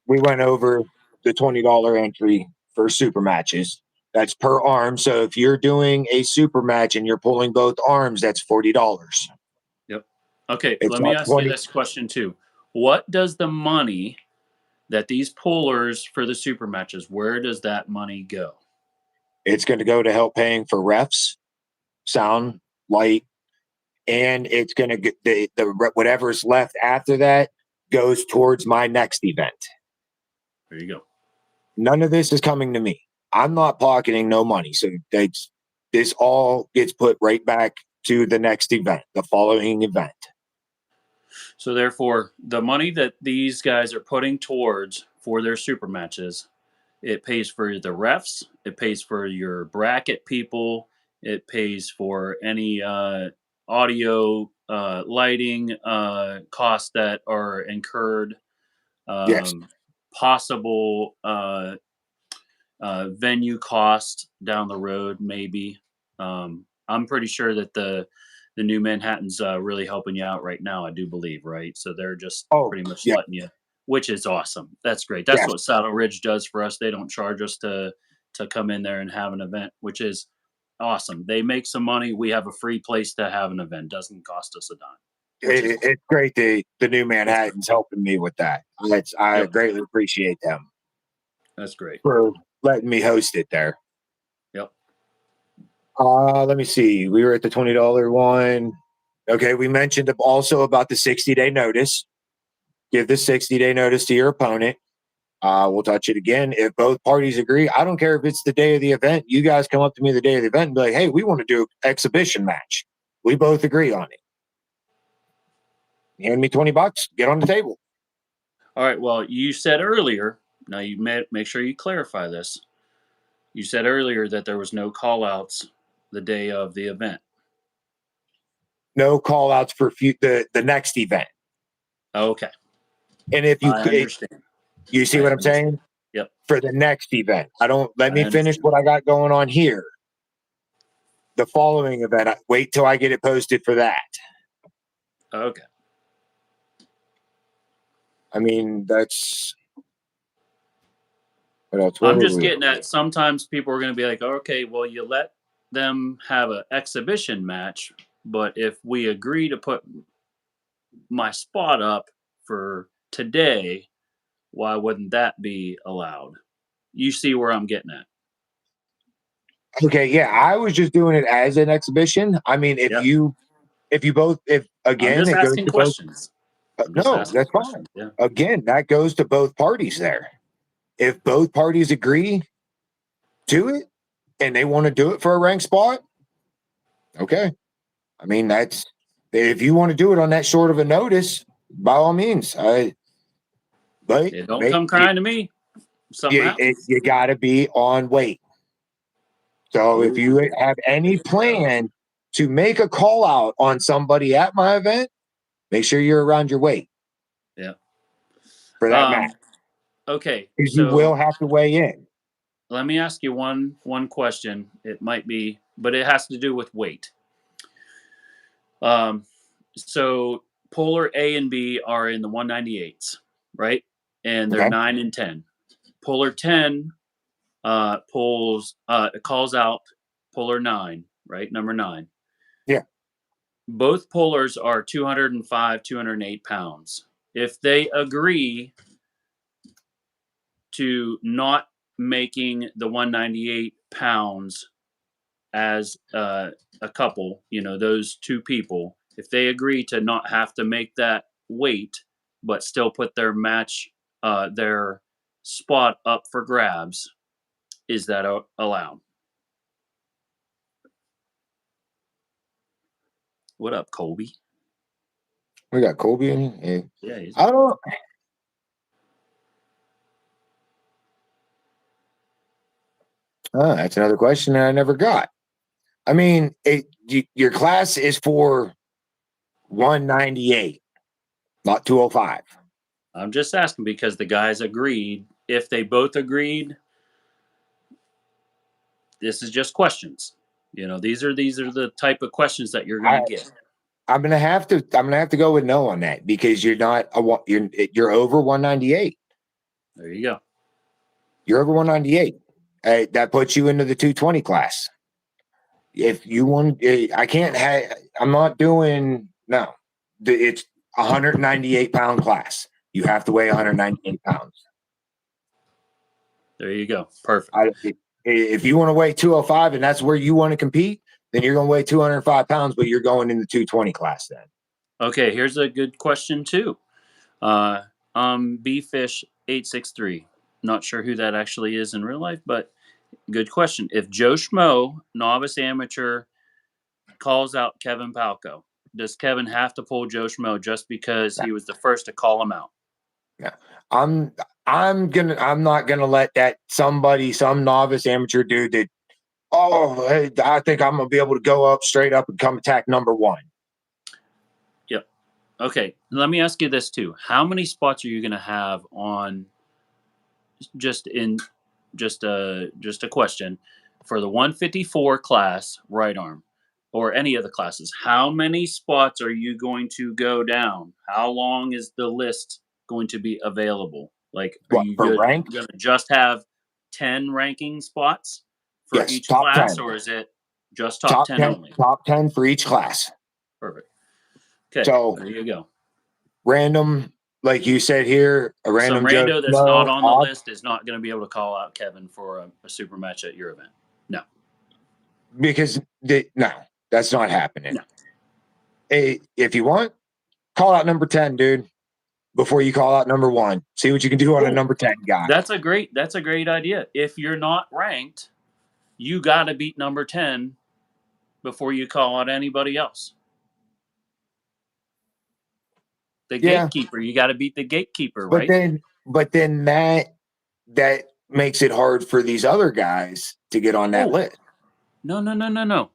We went over the $20 entry for super matches. That's per arm. So if you're doing a super match and you're pulling both arms, that's $40. Yep. Okay, It's let me not ask 20. you this question too. What does the money that these pullers for the super matches, where does that money go? It's going to go to help paying for refs, sound, light, and it's going to get the whatever's left after that goes towards my next event. There you go. None of this is coming to me. I'm not pocketing no money. So this all gets put right back to the next event, the following event. So therefore, the money that these guys are putting towards for their super matches, it pays for the refs, it pays for your bracket people, it pays for any audio, lighting costs that are incurred, Yes. possible venue cost down the road, maybe. I'm pretty sure that the new Manhattan's really helping you out right now. I do believe, right? So they're just pretty much yeah. letting you, which is awesome. That's great. That's Yes. what Saddle Ridge does for us. They don't charge us to come in there and have an event, which is awesome. They make some money. We have a free place to have an event. Doesn't cost us a dime. It's great. The new Manhattan's helping me with that. I Yep. greatly appreciate them That's great. for letting me host it there. Yep. Let me see. We were at the $20 one. Okay, we mentioned also about the 60-day notice. Give the 60-day notice to your opponent. We'll touch it again. If both parties agree, I don't care if it's the day of the event. You guys come up to me the day of the event and be like, hey, we want to do an exhibition match. We both agree on it. Hand me $20, get on the table. All right. Well, you said earlier, now you make sure you clarify this. You said earlier that there was no call outs the day of the event. No call outs for the next event. Okay. And if you I understand. you see I what I'm understand. saying? Yep. For the next event. Let me finish understand. what I got going on here. The following event, wait till I get it posted for that. Okay. I mean, that's what else? I'm just getting at sometimes people are going to be like, okay, well, you let them have an exhibition match, but if we agree to put my spot up for today, why wouldn't that be allowed? You see where I'm getting at. Okay, yeah, I was just doing it as an exhibition. I mean, if Yep. you both, if I'm again, just it goes asking to questions. no, that's fine. Yeah. Again, that goes to both parties there. If both parties agree to it and they want to do it for a ranked spot, okay. I mean, that's if you want to do it on that short of a notice, by all means. But It don't come crying to me. Something happens. you got to be on weight. So if you have any plan to make a call out on somebody at my event, make sure you're around your weight. Yeah. For that match. Okay. Because you will have to weigh in. Let me ask you one question. It might be, but it has to do with weight. So Polar A and B are in the 198s, right? And they're 9 and 10. Polar 10 calls out Polar 9, right? Number 9. Yeah. Both polars are 205, 208 pounds. If they agree to not making the 198 pounds as a couple, those two people, if they agree to not have to make that weight, but still put their their spot up for grabs, is that allowed? What up, Colby? We got Colby in here. Yeah, I don't. That's another question that I never got. I mean, your class is for 198, not 205. I'm just asking because the guys agreed. If they both agreed, this is just questions. These are the type of questions that you're going to get. I'm gonna have to go with no on that because you're you're over 198. There you go. You're over 198. That puts you into the 220 class. If you want, I can't have. I'm not doing no. It's 198 pound class. You have to weigh 198 pounds. There you go. Perfect. If you want to weigh 205 and that's where you want to compete, then you're going to weigh 205 pounds, but you're going in the 220 class then. Okay, here's a good question too. Bfish 863. Not sure who that actually is in real life, but good question. If Joe Schmo, novice amateur, calls out Kevin Palco, does Kevin have to pull Joe Schmo just because he was the first to call him out? Yeah. I'm not gonna let some novice amateur dude that, I think I'm gonna be able to go up straight up and come attack number one. Yep. Okay. Let me ask you this too. How many spots are you gonna have on just a question for the 154 class right arm or any of the classes? How many spots are you going to go down? How long is the list going to be available? Like, are you going to just have 10 ranking spots for each class, 10. Or is it just top 10 only? Top 10 for each class. Perfect. Okay, so there you go. Random, like you said here, a random some rando that's not on the list is not going to be able to call out Kevin for a super match at your event. No, because no, that's not happening. No. Hey, if you want, call out number 10, dude, before you call out number 1. See what you can do on a number 10 guy. That's a great idea. If you're not ranked, you got to beat number 10 before you call out anybody else. The gatekeeper, you got to beat the gatekeeper, right? But then that makes it hard for these other guys to get on that list. No.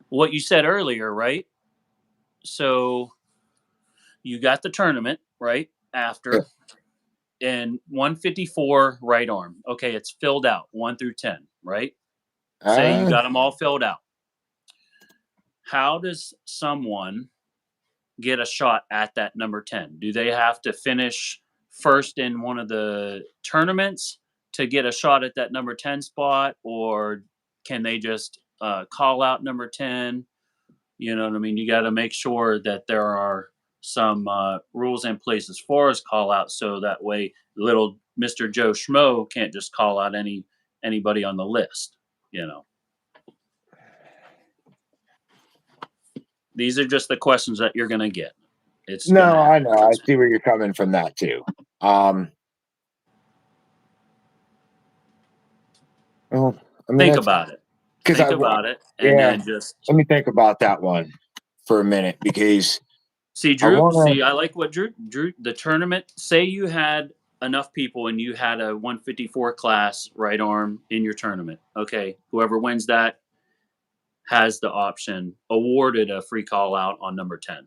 What you said earlier, right? So you got the tournament, right? After. And 154 right arm. Okay, it's filled out 1 through 10, right? Say you got them all filled out. How does someone get a shot at that number 10? Do they have to finish first in one of the tournaments to get a shot at that number 10 spot, or can they just call out number 10? You know what I mean? You got to make sure that there are some rules in place as far as call out, so that way little Mr. Joe Schmo can't just call out anybody on the list. These are just the questions that you're going to get. I know. I see where you're coming from that too. Think about it. because think about it, and yeah. then just Let me think about that one for a minute because see, I Drew. want See, I like what Drew. The tournament. Say you had enough people and you had a 154 class right arm in your tournament. Okay, whoever wins that has the option awarded a free call out on number 10.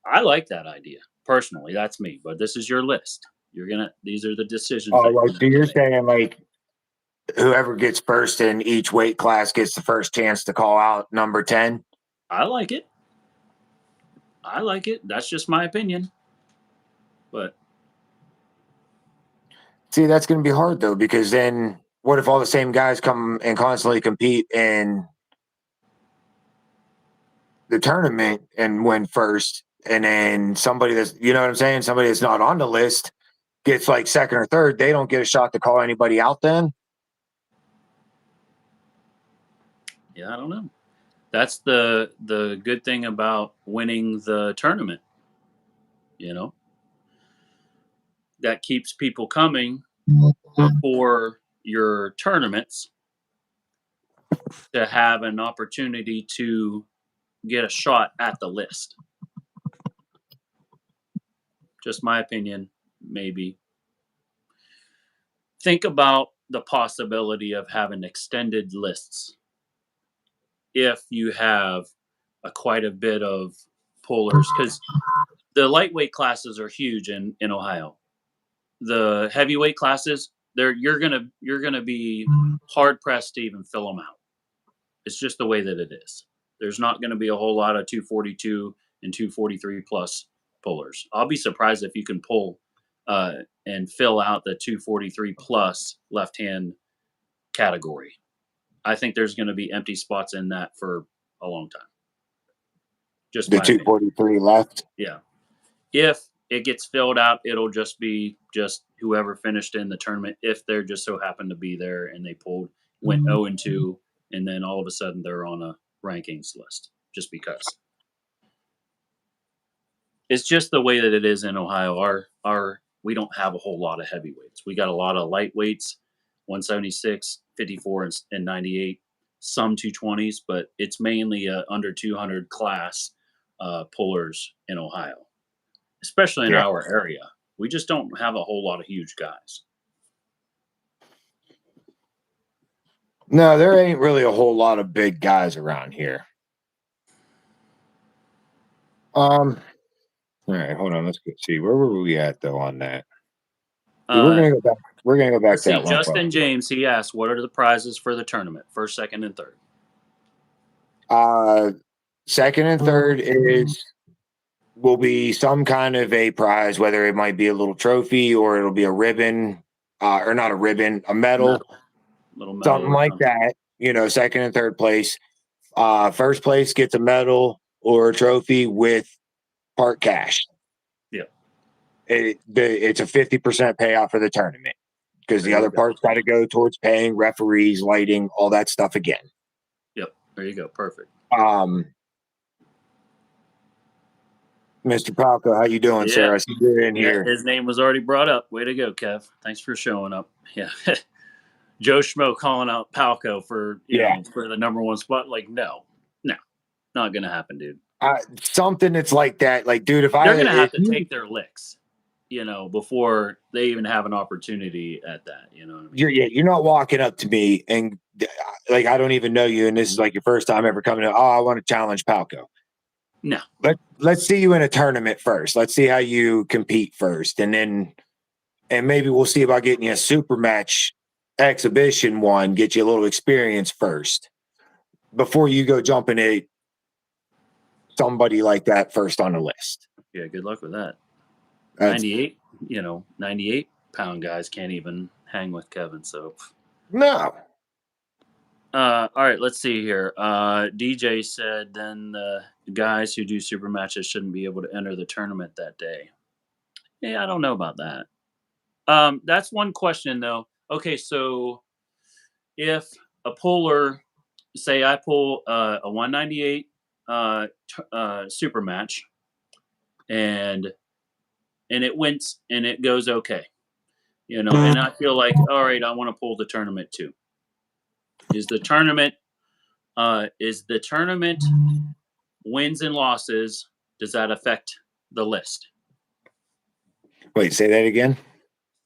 I like that idea personally. That's me, but this is your list. These are the decisions that you're like gonna so have to you're make. saying like whoever gets first in each weight class gets the first chance to call out number 10. I like it. I like it. That's just my opinion. But See, that's going to be hard though because then what if all the same guys come and constantly compete in the tournament and win first, and then somebody that's you know what I'm saying, somebody that's not on the list gets like second or third, they don't get a shot to call anybody out then? yeah, I don't know. That's the good thing about winning the tournament. You know, that keeps people coming for your tournaments to have an opportunity to get a shot at the list. Just my opinion, maybe. Think about the possibility of having extended lists if you have quite a bit of pullers because the lightweight classes are huge in Ohio. The heavyweight classes, you're gonna be hard pressed to even fill them out. It's just the way that it is. There's not going to be a whole lot of 242 and 243 plus pullers. I'll be surprised if you can pull and fill out the 243 plus left hand category. I think there's going to be empty spots in that for a long time. Just The my opinion. 243 left. Yeah. If it gets filled out, it'll just be just whoever finished in the tournament. If they're just so happened to be there and they went 0 and 2, and then all of a sudden they're on a rankings list just because. It's just the way that it is in Ohio. Our we don't have a whole lot of heavyweights. We got a lot of lightweights, 176, 54, and 98, some 220s, but it's mainly under 200 class pullers in Ohio, especially in Yeah. our area. We just don't have a whole lot of huge guys. No, there ain't really a whole lot of big guys around here. All right, hold on. Let's see. Where were we at though on that? We're gonna go back. We're gonna go back Let's to see. that one Justin question. James, he asked, "What are the prizes for the tournament? First, second, and third?" Second and third will be some kind of a prize, whether it might be a little trophy or it'll be a ribbon, or not a ribbon, a medal, Little medal something or like something. that. You know, second and third place. First place gets a medal or a trophy with part cash. Yeah. It's a 50% payout for the tournament because There the you other go. part's got to go towards paying referees, lighting, all that stuff again. Yep. There you go. Perfect. Mr. Palco, how you doing, Yeah. sir? I see you're in here. His name was already brought up. Way to go, Kev. Thanks for showing up. Yeah. Joe Schmo calling out Palco for for the number one spot. Like, no, not gonna happen, dude. Something that's like that. Like, dude, They're gonna have to take their licks, before they even have an opportunity at that. You know what I mean? you're not walking up to me and like I don't even know you, and this is like your first time ever coming to. Oh, I want to challenge Palco. No. Let's see you in a tournament first. Let's see how you compete first, and maybe we'll see about getting you a super match exhibition one. Get you a little experience first before you go jumping at somebody like that first on the list. Yeah. Good luck with that. That's 98. 98-pound guys can't even hang with Kevin. So. no. All right, let's see here. DJ said then the guys who do super matches shouldn't be able to enter the tournament that day. Yeah, I don't know about that. That's one question though. Okay, so if a puller, say I pull a 198 super match, and it wins and it goes okay, and I feel like all right, I want to pull the tournament too. Is the tournament wins and losses, does that affect the list? Wait, say that again.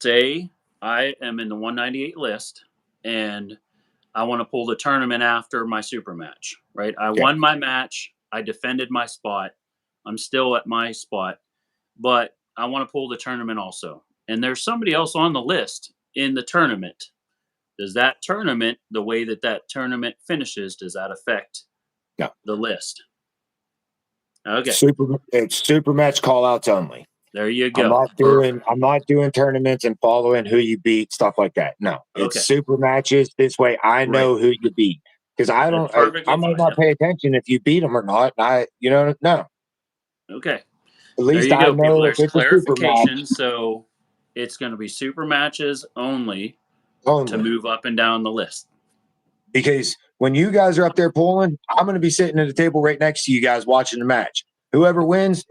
Say I am in the 198 list and I want to pull the tournament after my super match, right? I Okay. won my match. I defended my spot. I'm still at my spot, but I want to pull the tournament also. And there's somebody else on the list in the tournament. Does that tournament, the way that that tournament finishes, does that affect No. the list? Okay, It's super match call outs only. there you I'm go. not doing tournaments and following who you beat, stuff like that. No, it's Okay. super matches. This way I know who you beat. Because I That's don't I perfectly might fine, not yep. pay attention if you beat them or not. And no. Okay. At There least you I go, people. know if There's it's a super clarification. match So it's going to be super matches only to only. move up and down the list. Because when you guys are up there pulling, I'm going to be sitting at the table right next to you guys watching the match. Whoever wins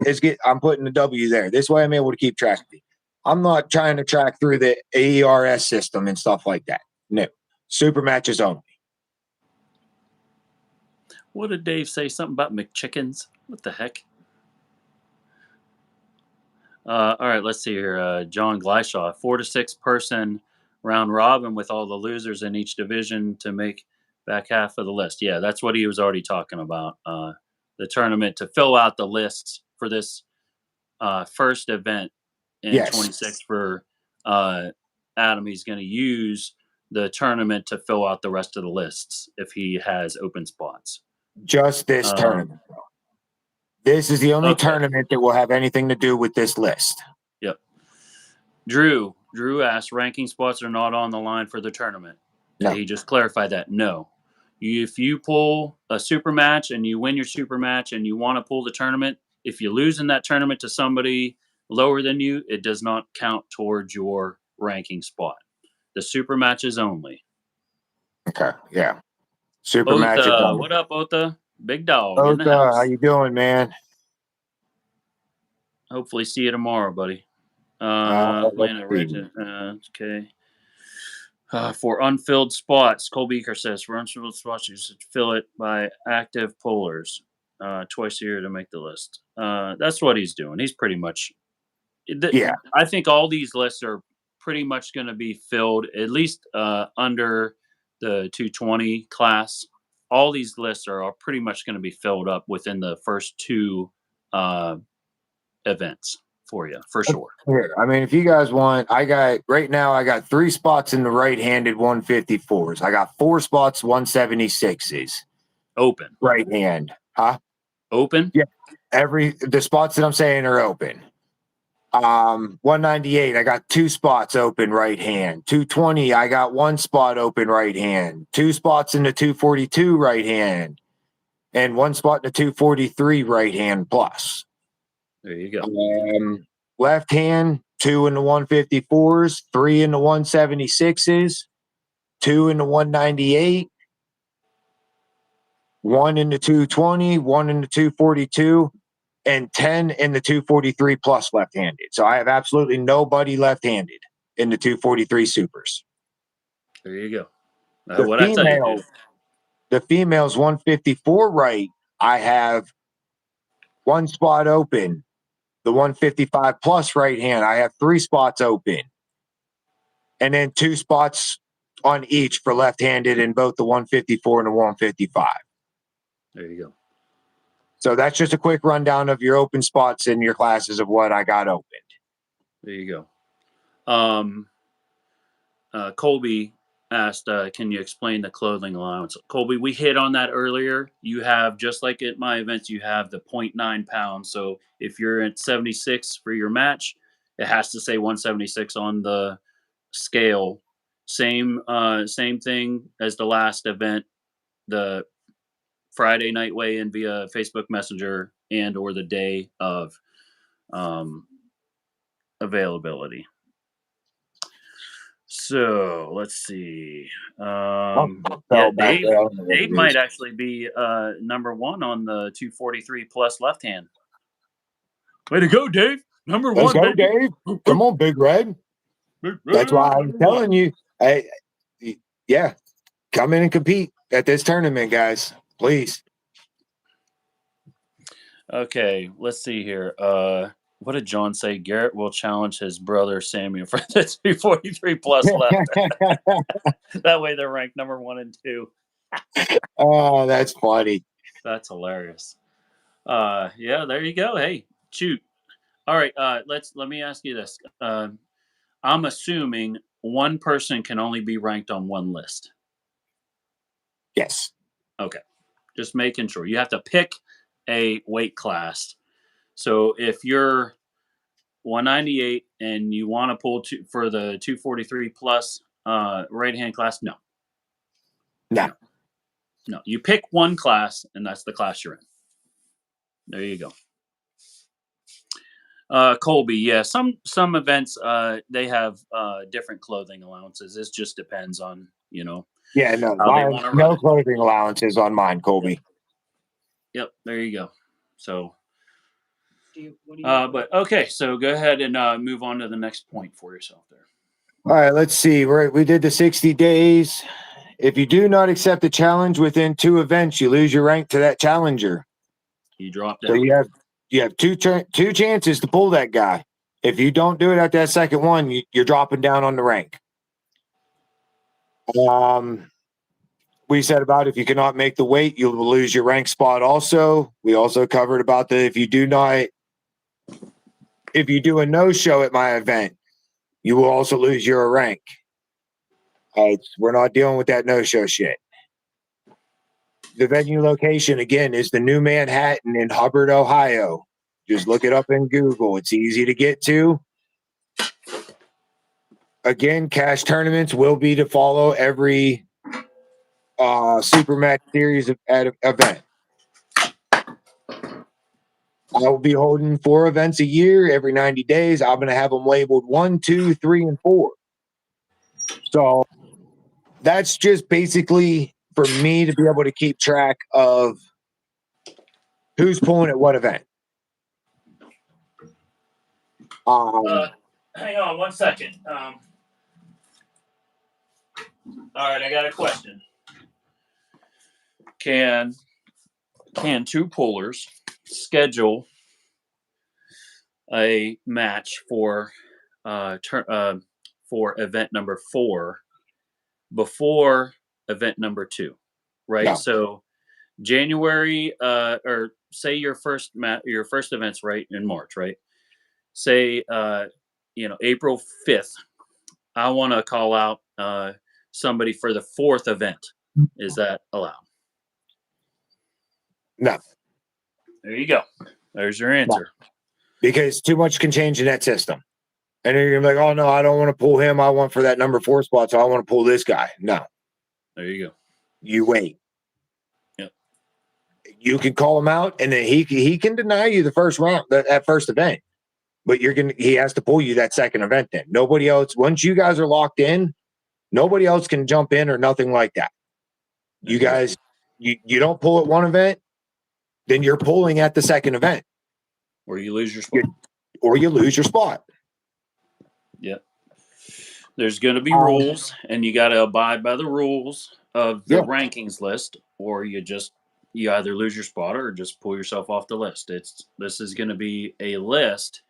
I'm putting the W there. This way I'm able to keep track of it. I'm not trying to track through the AERS system and stuff like that. No, super matches only. What did Dave say? Something about McChickens? What the heck? All right, let's see here. John Gleishaw, 4 to 6 person round robin with all the losers in each division to make back half of the list. Yeah, that's what he was already talking about. The tournament to fill out the lists for this first event in Yes. 26 for Adam. He's going to use the tournament to fill out the rest of the lists if he has open spots. Just this tournament. This is the only tournament that will have anything to do with this list. Yep. Drew asked, ranking spots are not on the line for the tournament. No. He just clarified that. No. If you pull a super match and you win your super match and you want to pull the tournament, if you lose in that tournament to somebody lower than you, it does not count towards your ranking spot. The super matches only. Okay. Yeah. Super matches only. What up, Ota? Big dog. in the Ota, house. how you doing, man? Hopefully see you tomorrow, buddy. let's Okay. For unfilled spots, Cole Beaker says, for unfilled spots, you should fill it by active pullers twice a year to make the list. That's what he's doing. He's pretty much. Yeah. I think all these lists are pretty much going to be filled, at least under the 220 class. All these lists are pretty much going to be filled up within the first two events for you, for sure. Here, I mean, if you guys want, I got 3 spots in the right-handed 154s. I got 4 spots 176s. Open. Right hand. Huh? Open? Yeah. The spots that I'm saying are open. 198, I got 2 spots open right hand. 220, I got 1 spot open right hand. 2 spots in the 242 right hand. And 1 spot in the 243 right hand plus. There you go. Left hand, 2 in the 154s, 3 in the 176s, 2 in the 198, 1 in the 220, 1 in the 242, and 10 in the 243 plus left-handed. So I have absolutely nobody left-handed in the 243 supers. There you go. What I tell you, dude. The females 154 right, I have 1 spot open. The 155 plus right hand, I have 3 spots open. And then 2 spots on each for left-handed in both the 154 and the 155. There you go. So that's just a quick rundown of your open spots in your classes of what I got opened. There you go. Colby asked, can you explain the clothing allowance? Colby, we hit on that earlier. You have, just like at my events, you have the 0.9 pounds. So if you're at 76 for your match, it has to say 176 on the scale. Same thing as the last event, the Friday night weigh-in via Facebook Messenger and or the day of availability. So let's see. Dave might actually be number 1 on the 243 plus left hand. Way to go, Dave! Number 1, Let's go, baby. Dave. Come on, Big Red. That's why I'm telling you. Yeah. come in and compete at this tournament, guys. Please. Okay, let's see here. What did John say? Garrett will challenge his brother Samuel for the 243 plus left. That way they're ranked number 1 and 2. Oh, that's funny. That's hilarious. Yeah, there you go. Hey, shoot. All right, let me ask you this. I'm assuming one person can only be ranked on one list. Yes. Okay. Just making sure. You have to pick a weight class. So if you're 198 and you want to pull for the 243 plus right hand class, no. No. No. You pick one class and that's the class you're in. There you go. Colby, yeah, some events they have different clothing allowances. This just depends on Yeah, no. how they want to No run it. clothing allowances on mine, Colby. Yep, there you go. So, but okay, so go ahead and move on to the next point for yourself there. All right, let's see. We did the 60 days. If you do not accept the challenge within 2 events, you lose your rank to that challenger. You dropped So out. you have two chances to pull that guy. If you don't do it at that second one, you're dropping down on the rank. We said about if you cannot make the weight, you'll lose your rank spot also. We also covered about if you do a no-show at my event, you will also lose your rank. We're not dealing with that no-show shit. The venue location, again, is the New Manhattan in Hubbard, Ohio. Just look it up in Google. It's easy to get to. Again, cash tournaments will be to follow every Super Match Series event. I will be holding 4 events a year every 90 days. I'm going to have them labeled 1, 2, 3, and 4. So that's just basically for me to be able to keep track of who's pulling at what event. Hang on 1 second. All right, I got a question. Can 2 pullers schedule a match for event number 4 before event number 2, right? No. So January, or say your first event's right in March, right? Say April 5th, I want to call out somebody for the 4th event. Is that allowed? No. There you go. There's your answer. No. Because too much can change in that system. And then you're like, oh, no, I don't want to pull him. I want for that number 4 spot, so I want to pull this guy. No. There you go. You wait. Yep. You can call him out, and then he can deny you the first round, that first event. But he has to pull you that second event then. Nobody else, once you guys are locked in, nobody else can jump in or nothing like that. You guys, you don't pull at one event, then you're pulling at the second event. Or you lose your spot. Or you lose your spot. Yep. There's going to be rules, and you got to abide by the rules of the rankings list, or you either lose your spot or just pull yourself off the list. This is going to be a list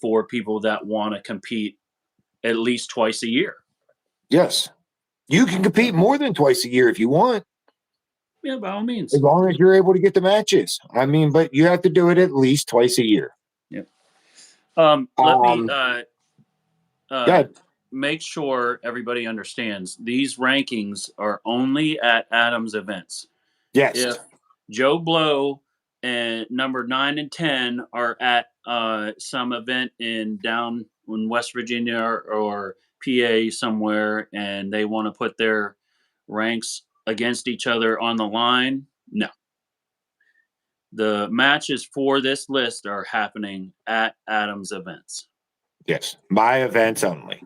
for people that want to compete at least twice a year. Yes. You can compete more than twice a year if you want. Yeah, by all means. As long as you're able to get the matches. I mean, but you have to do it at least twice a year. Yep. Let me make sure everybody understands these rankings are only at Adam's events. Yes. If Joe Blow and number 9 and 10 are at some event down in West Virginia or PA somewhere, and they want to put their ranks against each other on the line, no. The matches for this list are happening at Adam's events. Yes, my events only.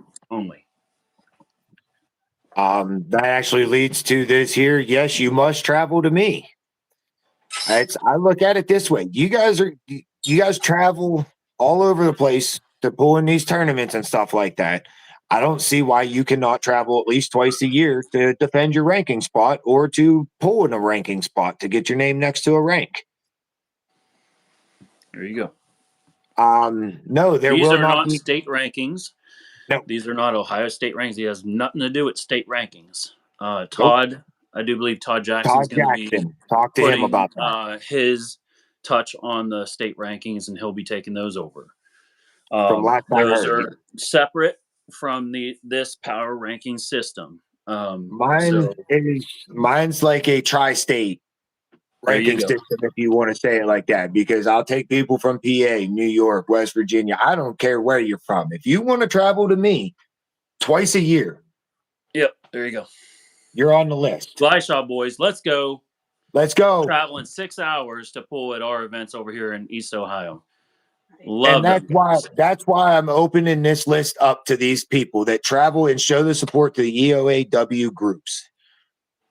That actually leads to this here. Yes, you must travel to me. I look at it this way. You guys travel all over the place to pull in these tournaments and stuff like that. I don't see why you cannot travel at least twice a year to defend your ranking spot or to pull in a ranking spot to get your name next to a rank. There you go. No, there These will are not not be. state rankings. No. These are not Ohio State rankings. It has nothing to do with state rankings. Todd, I do believe Todd Jackson's Todd going to be Jackson. Talk to him putting about that. his touch on the state rankings, and he'll be taking those over. From last I Those heard, are separate from this power ranking system. Mine's like a tri-state There you ranking go. system, if you want to say it like that, because I'll take people from PA, New York, West Virginia. I don't care where you're from. If you want to travel to me twice a year, Yep, there you go. you're on the list. Fly Shop boys, let's go. Let's go. Traveling 6 hours to pull at our events over here in East Ohio. Love And that's them why guys. I'm opening this list up to these people that travel and show the support to the EOAW groups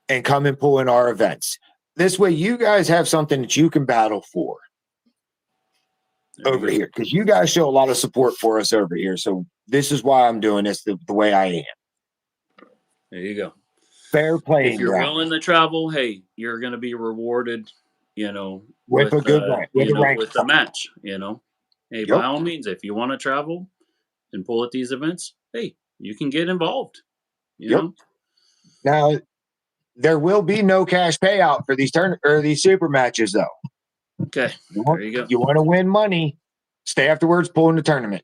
and come and pull in our events. This way, you guys have something that you can battle for There you over go. here, because you guys show a lot of support for us over here. So this is why I'm doing this the way I am. There you go. Fair playing If you're ground willing to travel, hey, you're going to be rewarded, with a good rank, with a rank with a match, Hey, Yep. by all means, if you want to travel and pull at these events, hey, you can get involved. You Yep. know? Now, there will be no cash payout for these these super matches, though. Okay. You There you go. want to win money, stay afterwards, pull in the tournament.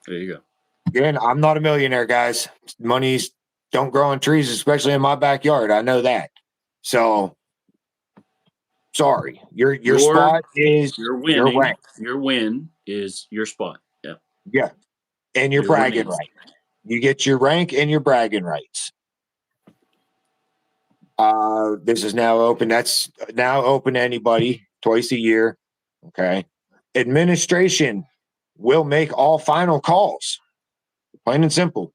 There you go. Again, I'm not a millionaire, guys. Monies don't grow on trees, especially in my backyard. I know that. So, sorry, your spot is You're your winning. rank. Your win is your spot. Yeah. Yeah, and your Your bragging winnings. right. You get your rank and your bragging rights. This is now open. That's now open to anybody twice a year. Okay. Administration will make all final calls. Plain and simple.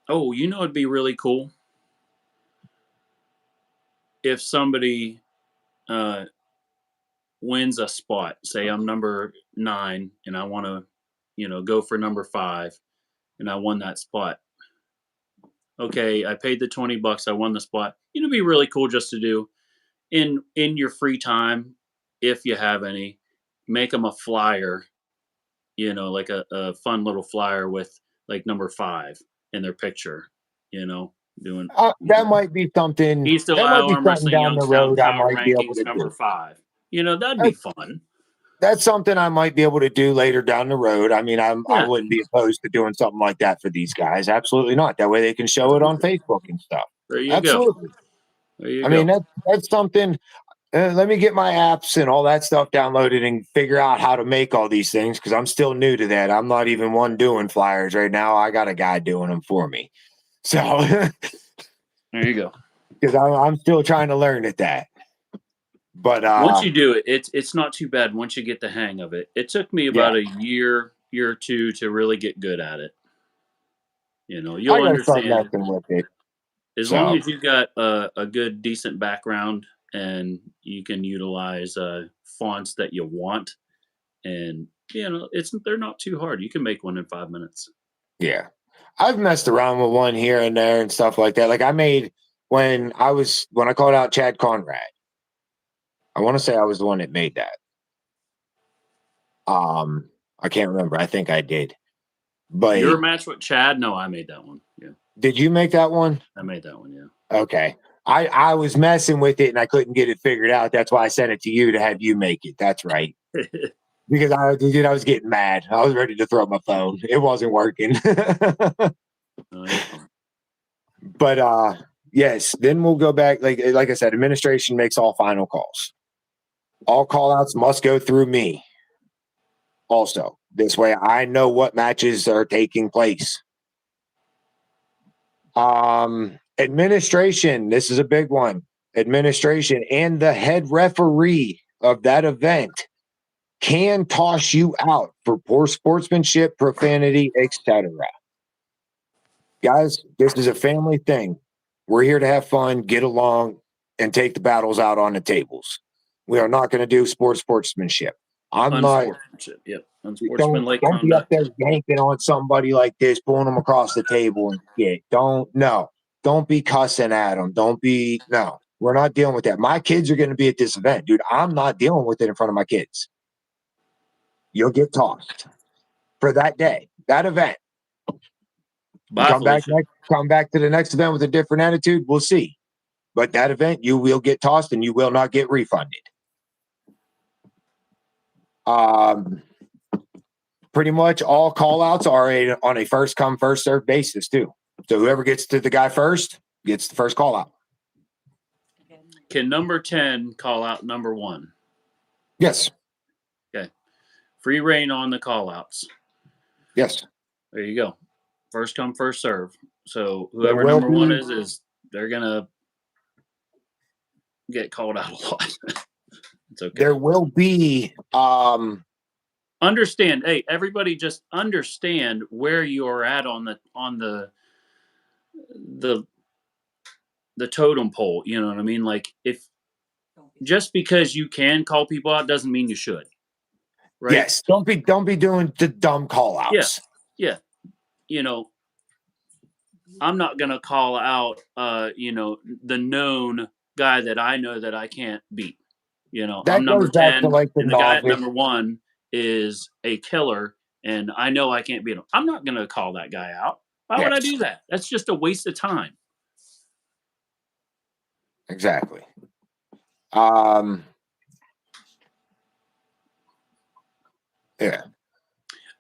Oh, it'd be really cool if somebody wins a spot. Say I'm number 9 and I want to, go for number 5, and I won that spot. Okay, I paid the $20. I won the spot. It'd be really cool just to do in your free time, if you have any. Make them a flyer, like a fun little flyer with like number 5 in their picture. Doing That might be something. East That might Ohio be Arm something Wrestling down the Youngstown road. I Power might be able Rankings to number do. 5. That'd be fun. That's something I might be able to do later down the road. I mean, I wouldn't be opposed to doing something like that for these guys. Absolutely not. That way they can show it on Facebook and stuff. There you Absolutely. go. There you I go. mean, that's something. Let me get my apps and all that stuff downloaded and figure out how to make all these things, because I'm still new to that. I'm not even one doing flyers right now. I got a guy doing them for me. So There you go. because I'm still trying to learn at that. But Once you do it, it's not too bad once you get the hang of it. It took me about a year or two to really get good at it. You'll I gotta start understand. messing with it. As So- long as you've got a good, decent background and you can utilize fonts that you want, and they're not too hard. You can make one in 5 minutes. Yeah. I've messed around with one here and there and stuff like that. Like I made when I called out Chad Conrad. I want to say I was the one that made that. I can't remember. I think I did. But Your match with Chad? No, I made that one. Yeah, did you make that one? I made that one. Yeah. Okay. I was messing with it and I couldn't get it figured out. That's why I sent it to you to have you make it. That's right. Because I was getting mad. I was ready to throw my phone. It wasn't working. But yes, then we'll go back. Like I said, administration makes all final calls. All call outs must go through me. Also, this way I know what matches are taking place. Administration, this is a big one. Administration and the head referee of that event can toss you out for poor sportsmanship, profanity, etc. Guys, this is a family thing. We're here to have fun, get along, and take the battles out on the tables. We are not going to do sportsmanship. I'm not. Unsportsmanship. Yep. Unsportsmanlike Don't be up conduct. there yanking on somebody like this, pulling them across the table and shit. Don't be cussing at them. Don't be no. We're not dealing with that. My kids are going to be at this event, dude. I'm not dealing with it in front of my kids. You'll get tossed for that day, that event. Bye, Felicia. Come back to the next event with a different attitude. We'll see. But that event, you will get tossed and you will not get refunded. Pretty much all call outs are on a first come, first served basis, too. So whoever gets to the guy first gets the first call out. Can number 10 call out number 1? Yes. Okay. Free reign on the call outs. Yes. There you go. First come, first serve. So whoever will number 1 be- is they're going to get called out a lot. It's okay. There will be Understand, hey, everybody just understand where you are at on the totem pole. You know what I mean? Like, if just because you can call people out doesn't mean you should. Right? Yes. Don't be doing the dumb call outs. Yeah. You know, I'm not gonna call out the known guy that I know that I can't beat. You know, That I'm number goes back to 10 like the and the guy at novice. number 1 is a killer and I know I can't beat him. I'm not gonna call that guy out. Why would I Yes. do that? That's just a waste of time. Exactly. Yeah.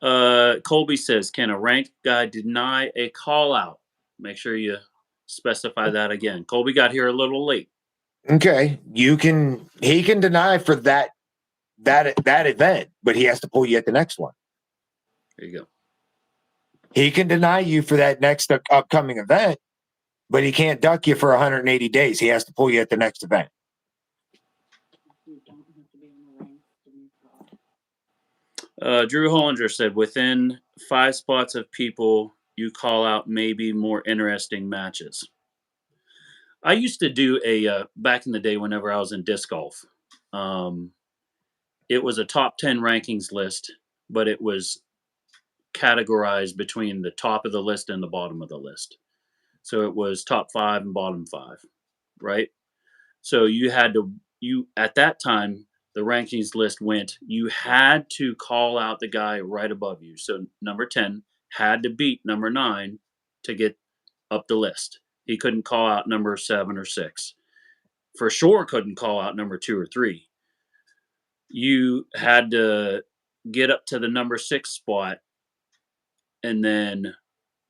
Colby says, can a ranked guy deny a call out? Make sure you specify that again. Colby got here a little late. Okay. He can deny for that event, but he has to pull you at the next one. There you go. He can deny you for that next upcoming event, but he can't duck you for 180 days. He has to pull you at the next event. Drew Hollinger said, within 5 spots of people you call out maybe more interesting matches. I used to do back in the day whenever I was in disc golf. It was a top 10 rankings list, but it was categorized between the top of the list and the bottom of the list. So it was top 5 and bottom 5, right? So you at that time, the rankings list went, you had to call out the guy right above you. So number 10 had to beat number 9 to get up the list. He couldn't call out number 7 or 6. For sure couldn't call out number 2 or 3. You had to get up to the number 6 spot and then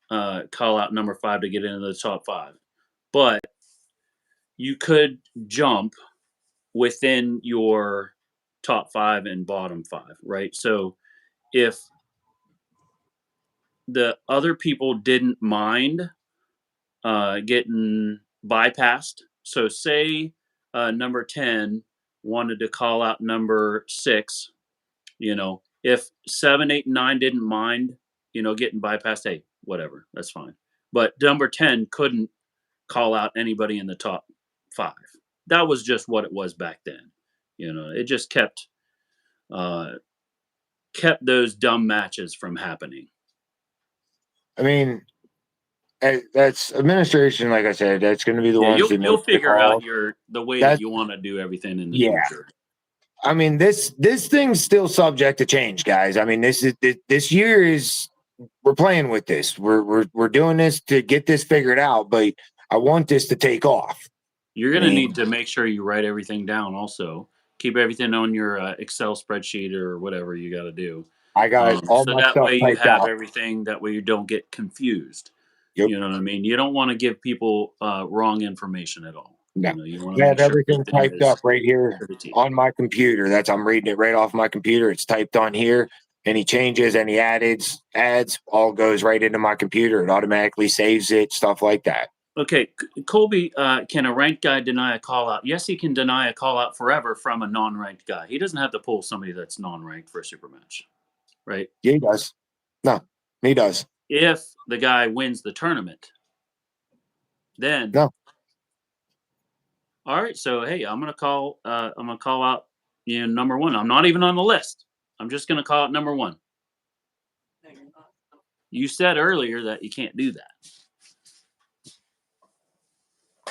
call out number 5 to get into the top 5. But you could jump within your top 5 and bottom 5, right? So if the other people didn't mind getting bypassed, so say number 10 wanted to call out number 6, if 7, 8, and 9 didn't mind, getting bypassed, hey, whatever, that's fine. But number 10 couldn't call out anybody in the top 5. That was just what it was back then. It just kept those dumb matches from happening. I mean, that's administration. Like I said, that's going to be the ones that you'll figure out the way that That's- you want to do everything in the Yeah. future. I mean, this thing's still subject to change, guys. I mean, this year is we're playing with this. We're doing this to get this figured out, but I want this to take off. You're going to need to make sure you write everything down. Also, keep everything on your Excel spreadsheet or whatever you got to do. I got all so my that stuff way you typed have out. everything. That way you don't get confused. Yep. You know what I mean? You don't want to give people wrong information at all. No. You want to I have everything typed up right here to the T. on my computer. I'm reading it right off my computer. It's typed on here. Any changes, any adds, all goes right into my computer. It automatically saves it, stuff like that. Okay, Colby, can a ranked guy deny a call out? Yes, he can deny a call out forever from a non-ranked guy. He doesn't have to pull somebody that's non-ranked for a super match, right? Yeah, he does. No, he does. If the guy wins the tournament, then No. All right, so hey, I'm gonna call out number 1. I'm not even on the list. I'm just going to call it number one. You said earlier that you can't do that.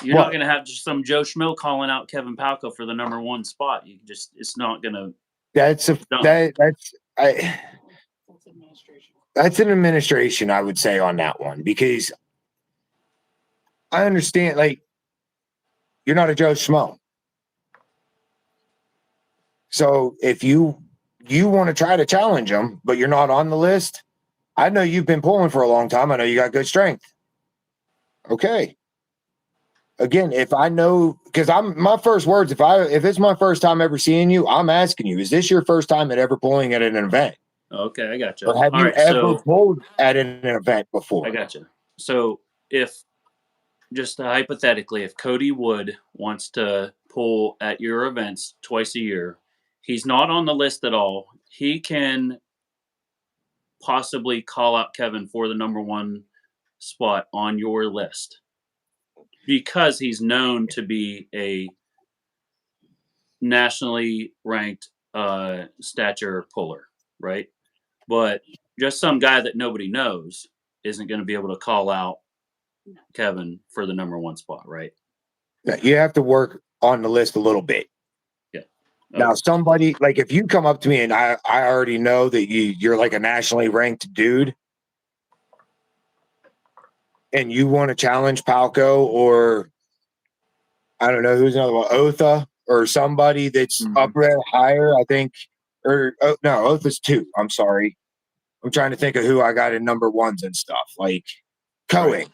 You're What? not going to have just some Joe Schmo calling out Kevin Palco for the number one spot. You just, it's not going to. That's a Done. that's that's an administration, I would say, on that one, because I understand, like, you're not a Joe Schmo. So if you want to try to challenge them, but you're not on the list, I know you've been pulling for a long time. I know you got good strength. Okay. Again, if I know, because I'm my first words, if it's my first time ever seeing you, I'm asking you, is this your first time at ever pulling at an event? Okay, I got you. Or have All you right, ever so pulled at an event before? I got you. So if just hypothetically, if Cody Wood wants to pull at your events twice a year, he's not on the list at all. He can possibly call out Kevin for the number one spot on your list because he's known to be a nationally ranked stature puller, right? But just some guy that nobody knows isn't going to be able to call out Kevin for the number one spot, right? You have to work on the list a little bit. Yeah. Now, somebody, like, if you come up to me and I already know that you're like a nationally ranked dude, and you want to challenge Palco, or I don't know who's another one, Otha, or somebody that's up there higher, I think, or no, Otha's 2. I'm sorry. I'm trying to think of who I got in number ones and stuff, like Cohen. Right.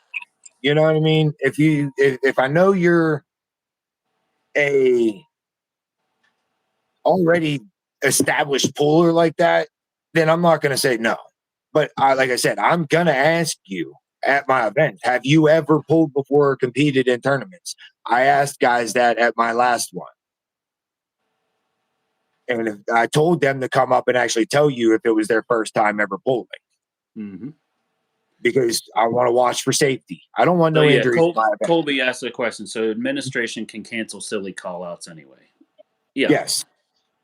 You know what I mean? If I know you're a already established puller like that, then I'm not going to say no. But like I said, I'm going to ask you at my event, have you ever pulled before or competed in tournaments? I asked guys that at my last one. And if I told them to come up and actually tell you if it was their first time ever pulling. Mm-hmm. Because I want to watch for safety. I don't want no injuries. Colby asked a question. So administration can cancel silly call-outs anyway. Yeah. Yes.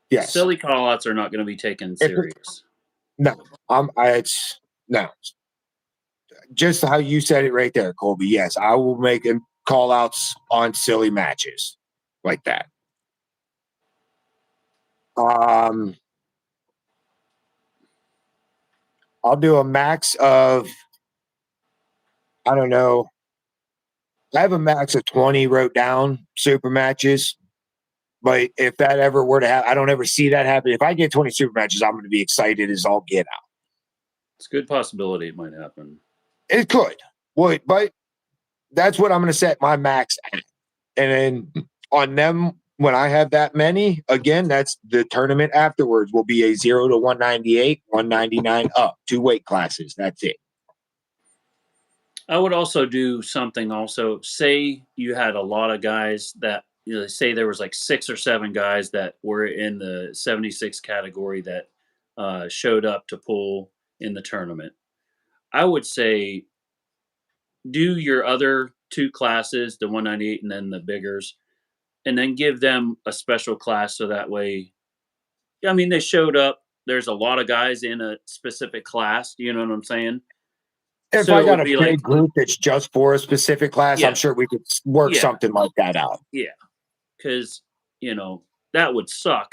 Yes. Silly call-outs are not going to be taken serious. No. It's no. Just how you said it right there, Colby. Yes, I will make call-outs on silly matches like that. I'll do a max of, I don't know. I have a max of 20 wrote down super matches. But if that ever were to happen, I don't ever see that happen. If I get 20 super matches, I'm going to be excited as all get out. It's a good possibility it might happen. It could. But that's what I'm going to set my max at. And then on them, when I have that many, again, that's the tournament afterwards will be a 0 to 198, 199 up, 2 weight classes. That's it. I would also do something also. Say you had a lot of guys that, say there was like 6 or 7 guys that were in the 76 category that showed up to pull in the tournament. I would say do your other 2 classes, the 198 and then the biggers, and then give them a special class so that way, I mean, they showed up. There's a lot of guys in a specific class. You know what I'm saying? If So I it got would a be big group that's just for a specific class, Yeah. I'm sure we could work Yeah. something like that out. Yeah, because that would suck.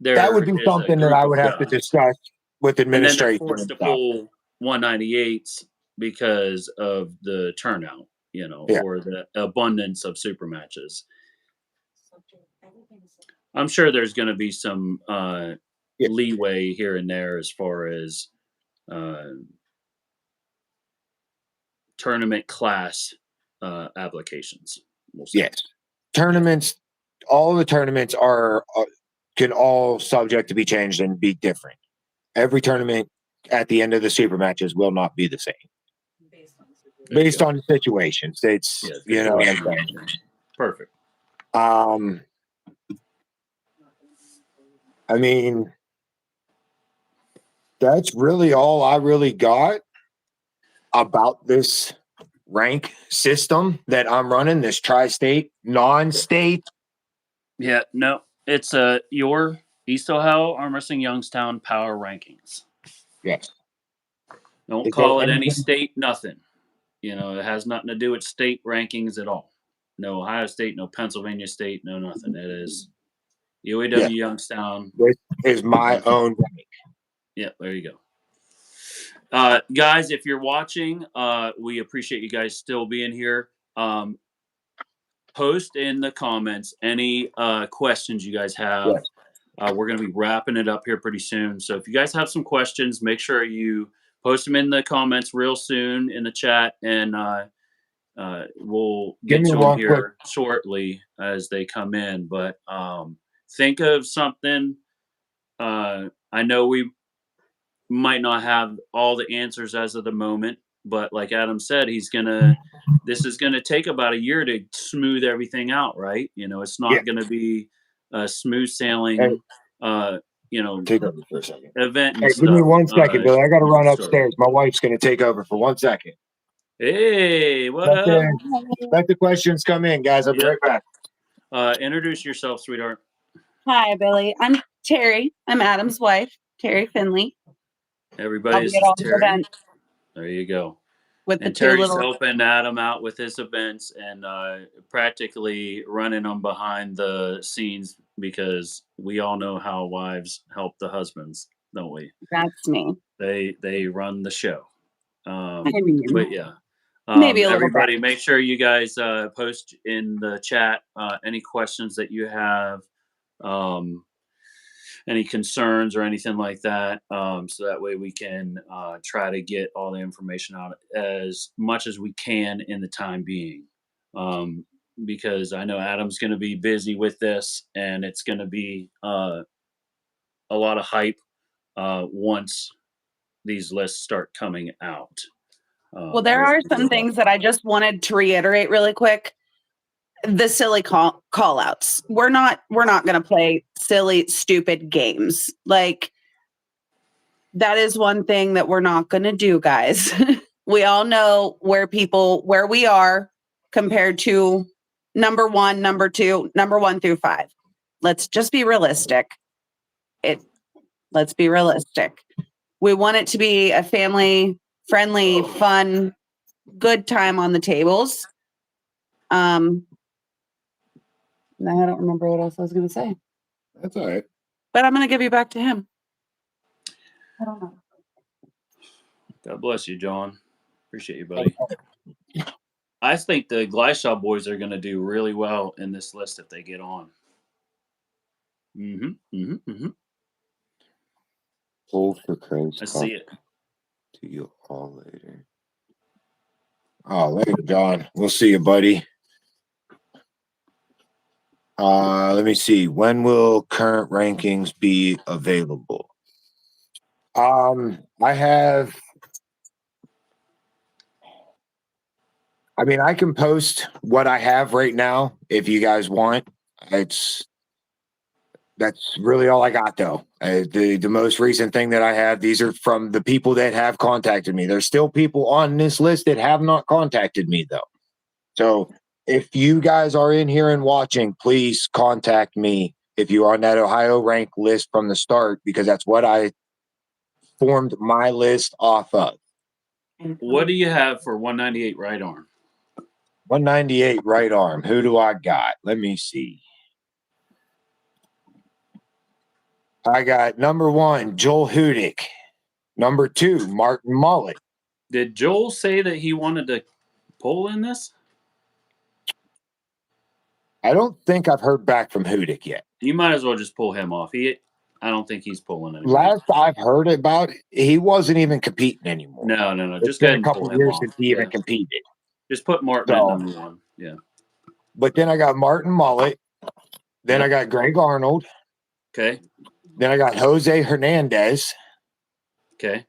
That would be There is a something that group I of would have to guys, discuss with and then they're administration. forced to pull 198s because of the turnout, Yeah. or the abundance of super matches. I'm sure there's going to be some leeway here and there as far as tournament class applications. We'll see. Yes. Tournaments, all the tournaments are can all subject to be changed and be different. Every tournament at the end of the super matches will not be the same. Based on the situations. It's what I'm saying. Perfect. I mean, that's really all I really got about this rank system that I'm running, this tri-state, non-state. Yeah, no, it's your East Ohio Arm Wrestling Youngstown Power Rankings. Yes. Don't Is there call it any anything- state, nothing. You know, it has nothing to do with state rankings at all. No Ohio State, no Pennsylvania State, no nothing. It is UAW Yeah. Youngstown. This is my own rank. Yeah, there you go. Guys, if you're watching, we appreciate you guys still being here. Post in the comments any questions you guys have. Yes. We're going to be wrapping it up here pretty soon. So if you guys have some questions, make sure you post them in the comments real soon in the chat, and we'll Give get me to them one here shortly as they come in. But think of something. I know we might not have all the answers as of the moment, but like Adam said, this is gonna take about a year to smooth everything out, right? You know, it's not Yeah. gonna be a smooth sailing, Take over for a second. event and Hey, stuff. give me 1 second, Billy. I got to run sure. upstairs. My wife's going to take over for 1 second. Hey, what Let up? let the questions come in, guys. I'll be Yep. right back. Introduce yourself, sweetheart. Hi, Billy. I'm Terry. I'm Adam's wife, Terry Finley. Everybody, I'll this be at is all the Terry. events There you go. with the And two Terry's little. helping Adam out with his events and practically running them behind the scenes because we all know how wives help the husbands, don't we? That's me. They run the show. I mean, But yeah, maybe a little everybody, make sure you guys post in the chat any questions that you have, any concerns or anything like that, so that way we can try to get all the information out as much as we can in the time being. Because I know Adam's going to be busy with this, and it's going to be a lot of hype once these lists start coming out. Well, there are some things that I just wanted to reiterate really quick. The silly call outs. We're not going to play silly, stupid games. Like, that is one thing that we're not going to do, guys. We all know where we are compared to number 1, number 2, number 1 through 5. Let's just be realistic. Let's be realistic. We want it to be a family friendly, fun, good time on the tables. I don't remember what else I was going to say, That's all right. but I'm going to give you back to him. I don't know. God bless you, John. Appreciate you, buddy. I think the Gleishaw boys are going to do really well in this list if they get on. Hold for Craig's I see it. to you all later. Oh, later, John. We'll see you, buddy. Let me see. When will current rankings be available? I can post what I have right now if you guys want. That's really all I got, though. The most recent thing that I have, these are from the people that have contacted me. There's still people on this list that have not contacted me, though. So if you guys are in here and watching, please contact me if you are on that Ohio rank list from the start, because that's what I formed my list off of. What do you have for 198 right arm? 198 right arm. Who do I got? Let me see. I got number 1, Joel Hudick. Number 2, Martin Mullet. Did Joel say that he wanted to pull in this? I don't think I've heard back from Hudick yet. You might as well just pull him off. I don't think he's pulling anymore. Last I've heard about it, he wasn't even competing anymore. No. It's Just go ahead been a and couple pull him years off. since he even Yeah. competed. Just put Martin at So- number 1. Yeah. But then I got Martin Mullet. Then Yep. I got Greg Arnold. Okay. Then I got Jose Hernandez. Okay.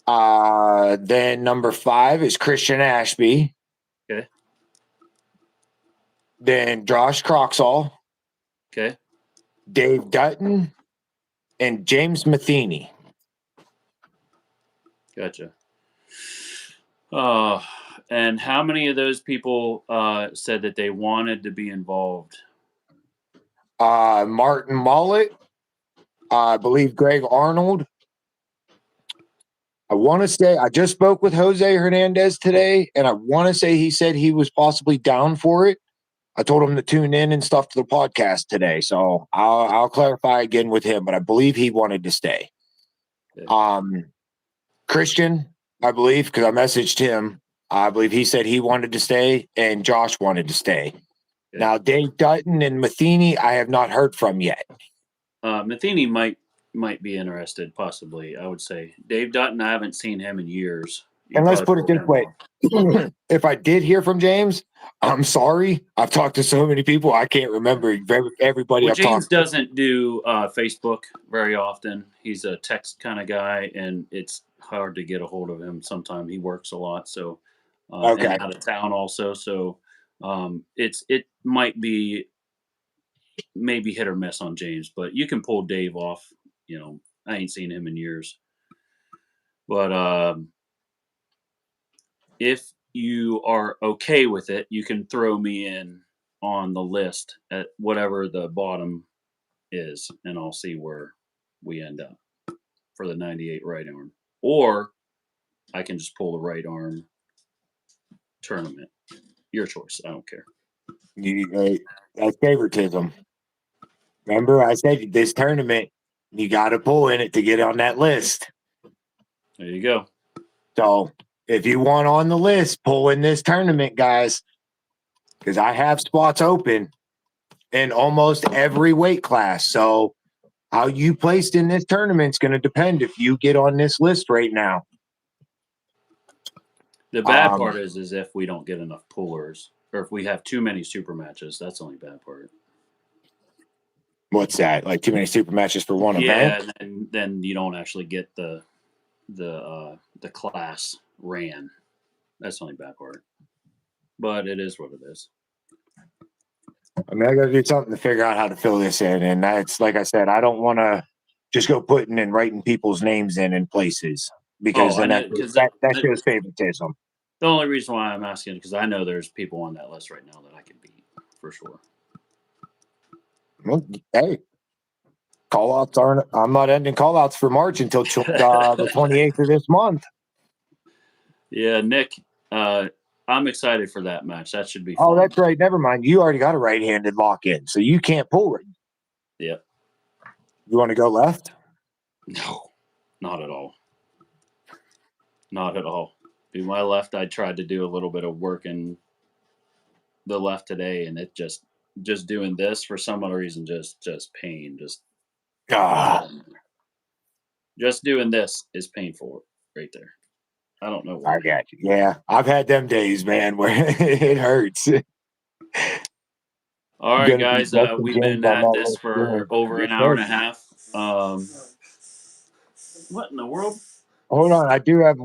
Then number 5 is Christian Ashby. Okay. Then Josh Croxall, Okay. Dave Dutton, and James Matheny. Gotcha. And how many of those people said that they wanted to be involved? Martin Mullet, I believe Greg Arnold. I want to say I just spoke with Jose Hernandez today, and I want to say he said he was possibly down for it. I told him to tune in and stuff to the podcast today, so I'll clarify again with him. But I believe he wanted to stay. Okay. Christian, I believe, because I messaged him. I believe he said he wanted to stay, and Josh wanted to stay. Okay. Now, Dave Dutton and Matheny, I have not heard from yet. Matheny might be interested, possibly. I would say Dave Dutton. I haven't seen him in years. You And let's probably put it this way: if I did hear from James, I'm sorry. I've talked to so many people, I can't remember everybody Well, I've James talked to. doesn't do Facebook very often. He's a text kind of guy, and it's hard to get a hold of him. Sometimes he works a lot, so Okay. and out of town also. So it might be maybe hit or miss on James, but you can pull Dave off. You know, I ain't seen him in years. But if you are okay with it, you can throw me in on the list at whatever the bottom is, and I'll see where we end up for the 98 right arm. Or I can just pull the right arm tournament. Your choice. I don't care. That's favoritism. Remember, I said this tournament, you got to pull in it to get on that list. There you go. So if you want on the list, pull in this tournament, guys, because I have spots open in almost every weight class. So how you placed in this tournament is going to depend if you get on this list right now. The bad part is if we don't get enough pullers, or if we have too many super matches. That's the only bad part. What's that? Like too many super matches for one event? Yeah, and then you don't actually get the class ran. That's the only bad part. But it is what it is. I mean, I got to do something to figure out how to fill this in. And that's, like I said, I don't want to just go putting and writing people's names in places because then that shows favoritism. The only reason why I'm asking is because I know there's people on that list right now that I can beat for sure. Well, hey, call outs aren't, I'm not ending call outs for March until the 28th of this month. Yeah, Nick, I'm excited for that match. That should be fun. Oh, that's right. Never mind. You already got a right-handed lock in, so you can't pull it. Yep. You want to go left? No, not at all. Not at all. Do my left, I tried to do a little bit of work in the left today, and it just doing this for some other reason, just pain. Just doing this is painful right there. I don't know why. I got you. Yeah, I've had them days, man, where it hurts. All right, guys, we've been at this for over an hour and a half. What in the world? Hold on, I do have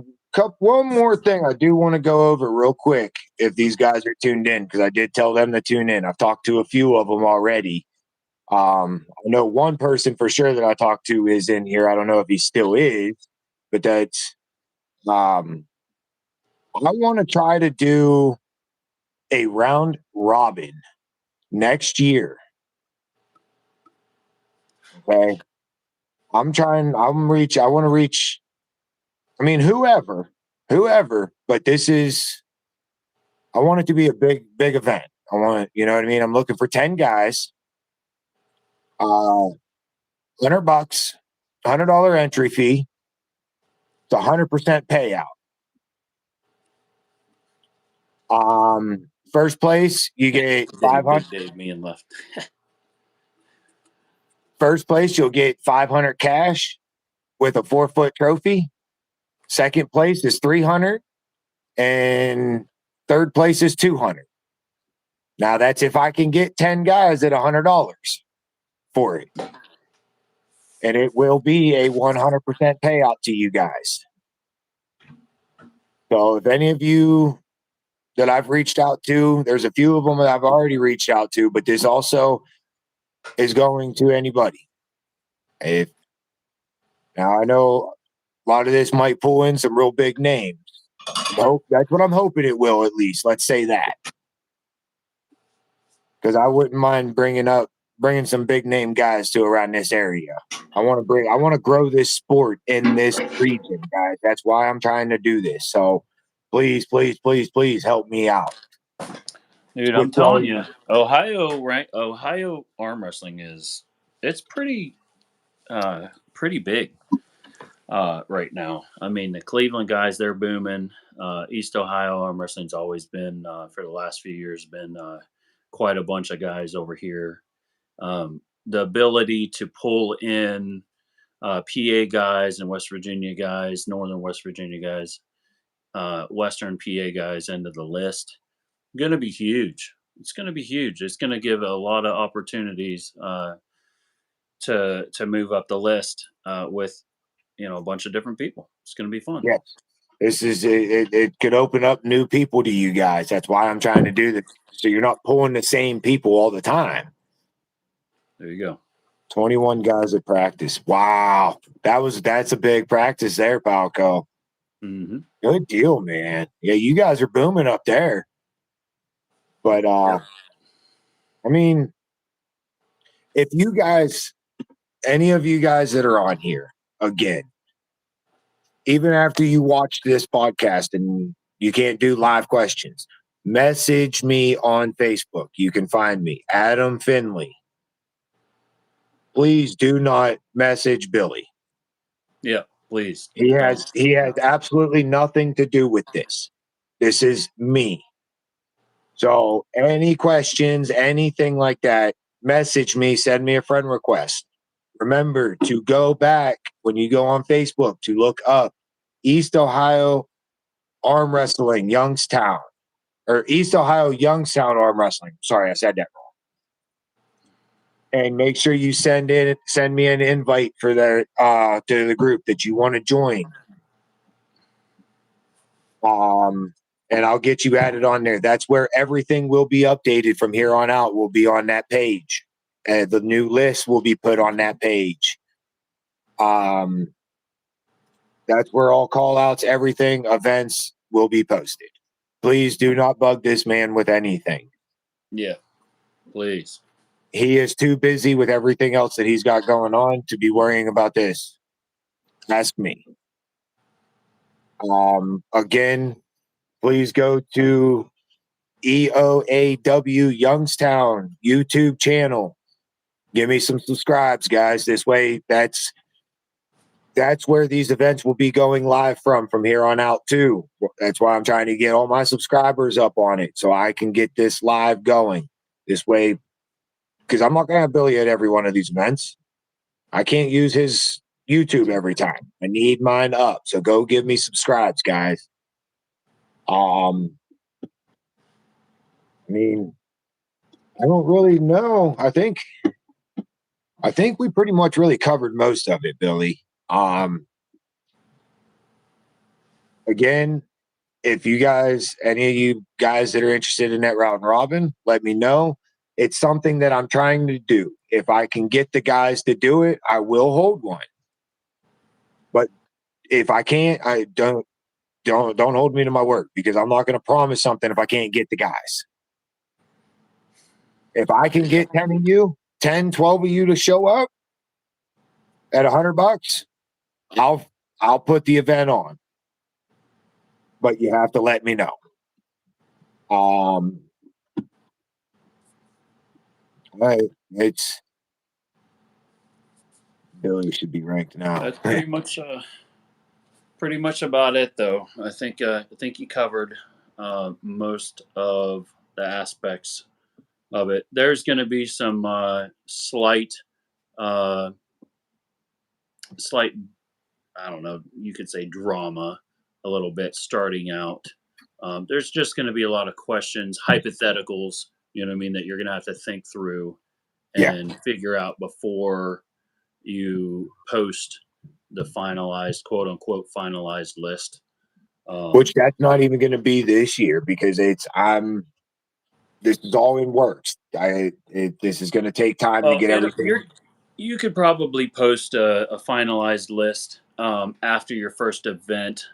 one more thing I do want to go over real quick if these guys are tuned in, because I did tell them to tune in. I've talked to a few of them already. I know one person for sure that I talked to is in here. I don't know if he still is, but that's I want to try to do a round robin next year. Okay. I want to reach, I mean, whoever, but I want it to be a big event. I want it, you know what I mean? I'm looking for 10 guys, $100, $100 entry fee. It's 100% payout. First place, you get 500. Dave, me and left. First place, you'll get 500 cash with a 4-foot trophy. Second place is 300, and third place is 200. Now that's if I can get 10 guys at $100 for it, and it will be a 100% payout to you guys. So if any of you that I've reached out to, there's a few of them that I've already reached out to, but this also is going to anybody. Now I know a lot of this might pull in some real big names. That's what I'm hoping it will, at least. Let's say that. Because I wouldn't mind bringing up bringing some big name guys to around this area. I want to grow this sport in this region, guys. That's why I'm trying to do this. So please, please, please, please help me out. Dude, I'm telling you, Ohio arm wrestling it's pretty big right now. I mean, the Cleveland guys, they're booming. East Ohio arm wrestling's always been for the last few years been quite a bunch of guys over here. The ability to pull in PA guys and West Virginia guys, Northern West Virginia guys, Western PA guys into the list, going to be huge. It's going to be huge. It's going to give a lot of opportunities to move up the list with a bunch of different people. It's going to be fun. Yes. This is it could open up new people to you guys. That's why I'm trying to do this. So you're not pulling the same people all the time. There you go. 21 guys at practice. Wow. That's a big practice there, Palco. Mm-hmm. Good deal, man. Yeah, you guys are booming up there. But I mean, if you guys, any of you guys that are on here, again, even after you watch this podcast and you can't do live questions, message me on Facebook. You can find me, Adam Finley. Please do not message Billy. Yeah, please. He has absolutely nothing to do with this. This is me. So any questions, anything like that, message me, send me a friend request. Remember to go back when you go on Facebook to look up East Ohio Arm Wrestling Youngstown, or East Ohio Youngstown Arm Wrestling. Sorry, I said that wrong. And make sure you send me an invite for the to the group that you want to join. And I'll get you added on there. That's where everything will be updated from here on out. Will be on that page. The new list will be put on that page. That's where all call outs, everything, events will be posted. Please do not bug this man with anything. Yeah, please. He is too busy with everything else that he's got going on to be worrying about this. Ask me. Again, please go to EOAW Youngstown YouTube channel. Give me some subscribes, guys. This way, that's where these events will be going live from here on out too. That's why I'm trying to get all my subscribers up on it so I can get this live going. This way, because I'm not going to have Billy at every one of these events. I can't use his YouTube every time. I need mine up. So go give me subscribes, guys. I mean, I don't really know. I think we pretty much really covered most of it, Billy. Again, if you guys, any of you guys that are interested in that round robin, let me know. It's something that I'm trying to do. If I can get the guys to do it, I will hold one. But if I can't, I don't hold me to my word, because I'm not going to promise something if I can't get the guys. If I can get 10 of you, 10, 12 of you to show up at $100, I'll put the event on. But you have to let me know. It's Billy should be ranked now. That's pretty much about it, though. I think you covered most of the aspects of it. There's going to be some slight, I don't know, you could say drama a little bit starting out. There's just going to be a lot of questions, hypotheticals, you know what I mean, that you're going to have to think through and figure out before you post the finalized, quote unquote, finalized list. Which that's not even going to be this year, because this is all in works. This is going to take time to get everything. You could probably post a finalized list after your first event,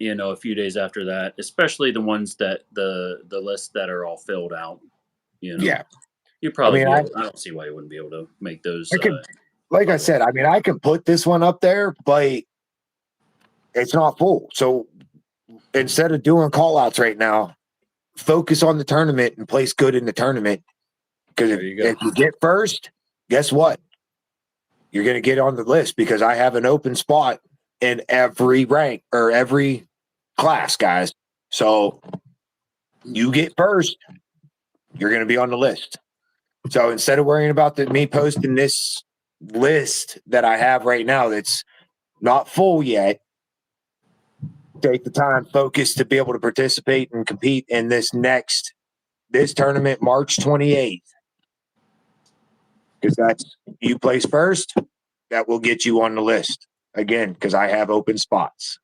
a few days after that, especially the ones that the lists that are all filled out. Yeah. You probably. I I don't see why you wouldn't be able to make those. I could, like I said, I could put this one up there, but it's not full. So instead of doing call outs right now, focus on the tournament and place good in the tournament. Because There you go. if you get first, guess what? You're going to get on the list because I have an open spot in every rank or every class, guys. So you get first, you're going to be on the list. So instead of worrying about me posting this list that I have right now that's not full yet, take the time, focus to be able to participate and compete in this tournament, March 28th. Because that's you place first, that will get you on the list again. Because I have open spots,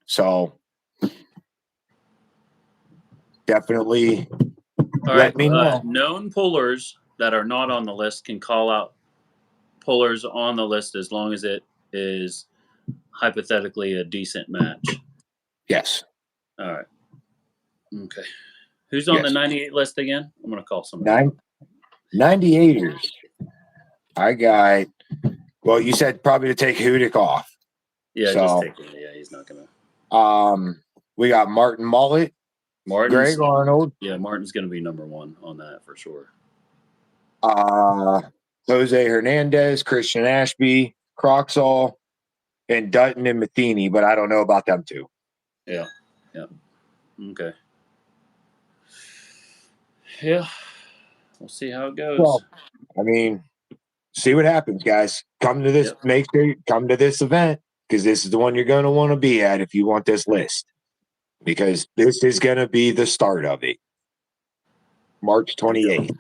so definitely let me know. Known pullers that are not on the list can call out pullers on the list as long as it is hypothetically a decent match. Yes. All right. Okay. Who's on the Yes. 98 list again? I'm going to call somebody. 98ers. I got. Well, you said probably to take Hudick off. Yeah, So, just take it. Yeah, he's not going to. We got Martin Mullet, Greg Arnold. Yeah, Martin's going to be number one on that for sure. Jose Hernandez, Christian Ashby, Croxall, and Dutton and Matheny, but I don't know about them too. Yeah. Okay. Yeah. We'll see how it goes. Well, see what happens, guys. Come to this. Yep. Make sure you come to this event because this is the one you're going to want to be at if you want this list. Because this is going to be the start of it, March 28th.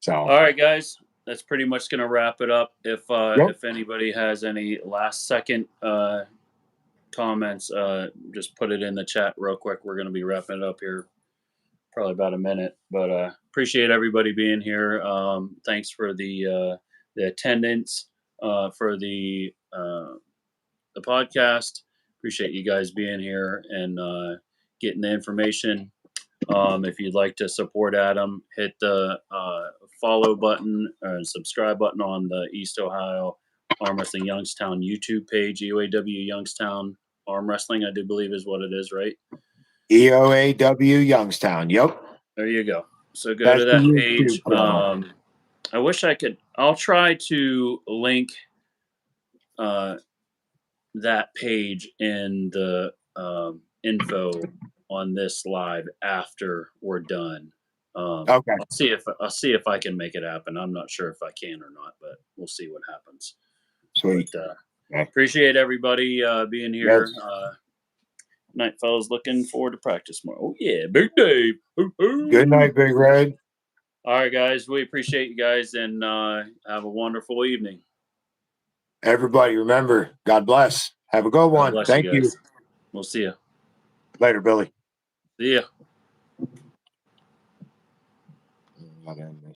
So, All right, guys, that's pretty much going to wrap it up. If anybody has any last second comments, just put it in the chat real quick. We're going to be wrapping it up here, probably about a minute. But appreciate everybody being here. Thanks for the attendance for the podcast. Appreciate you guys being here and getting the information. If you'd like to support Adam, hit the follow button and subscribe button on the East Ohio Arm Wrestling Youngstown YouTube page. EOAW Youngstown Arm Wrestling, I do believe is what it is, right? EOAW Youngstown. Yep. There you go. So go That's to that the page. YouTube channel. I wish I could. I'll try to link that page in the info on this live after we're done. Okay. I'll see if I can make it happen. I'm not sure if I can or not, but we'll see what happens. Sweet. But, Okay. appreciate everybody being here. Yes. Night, fellas. Looking forward to practice tomorrow. Oh yeah, big day. Good night, Big Red. All right, guys. We appreciate you guys and have a wonderful evening. Everybody, remember, God bless. Have a good one. God bless Thank you. guys. We'll see you. Later, Billy. See ya. Not in this.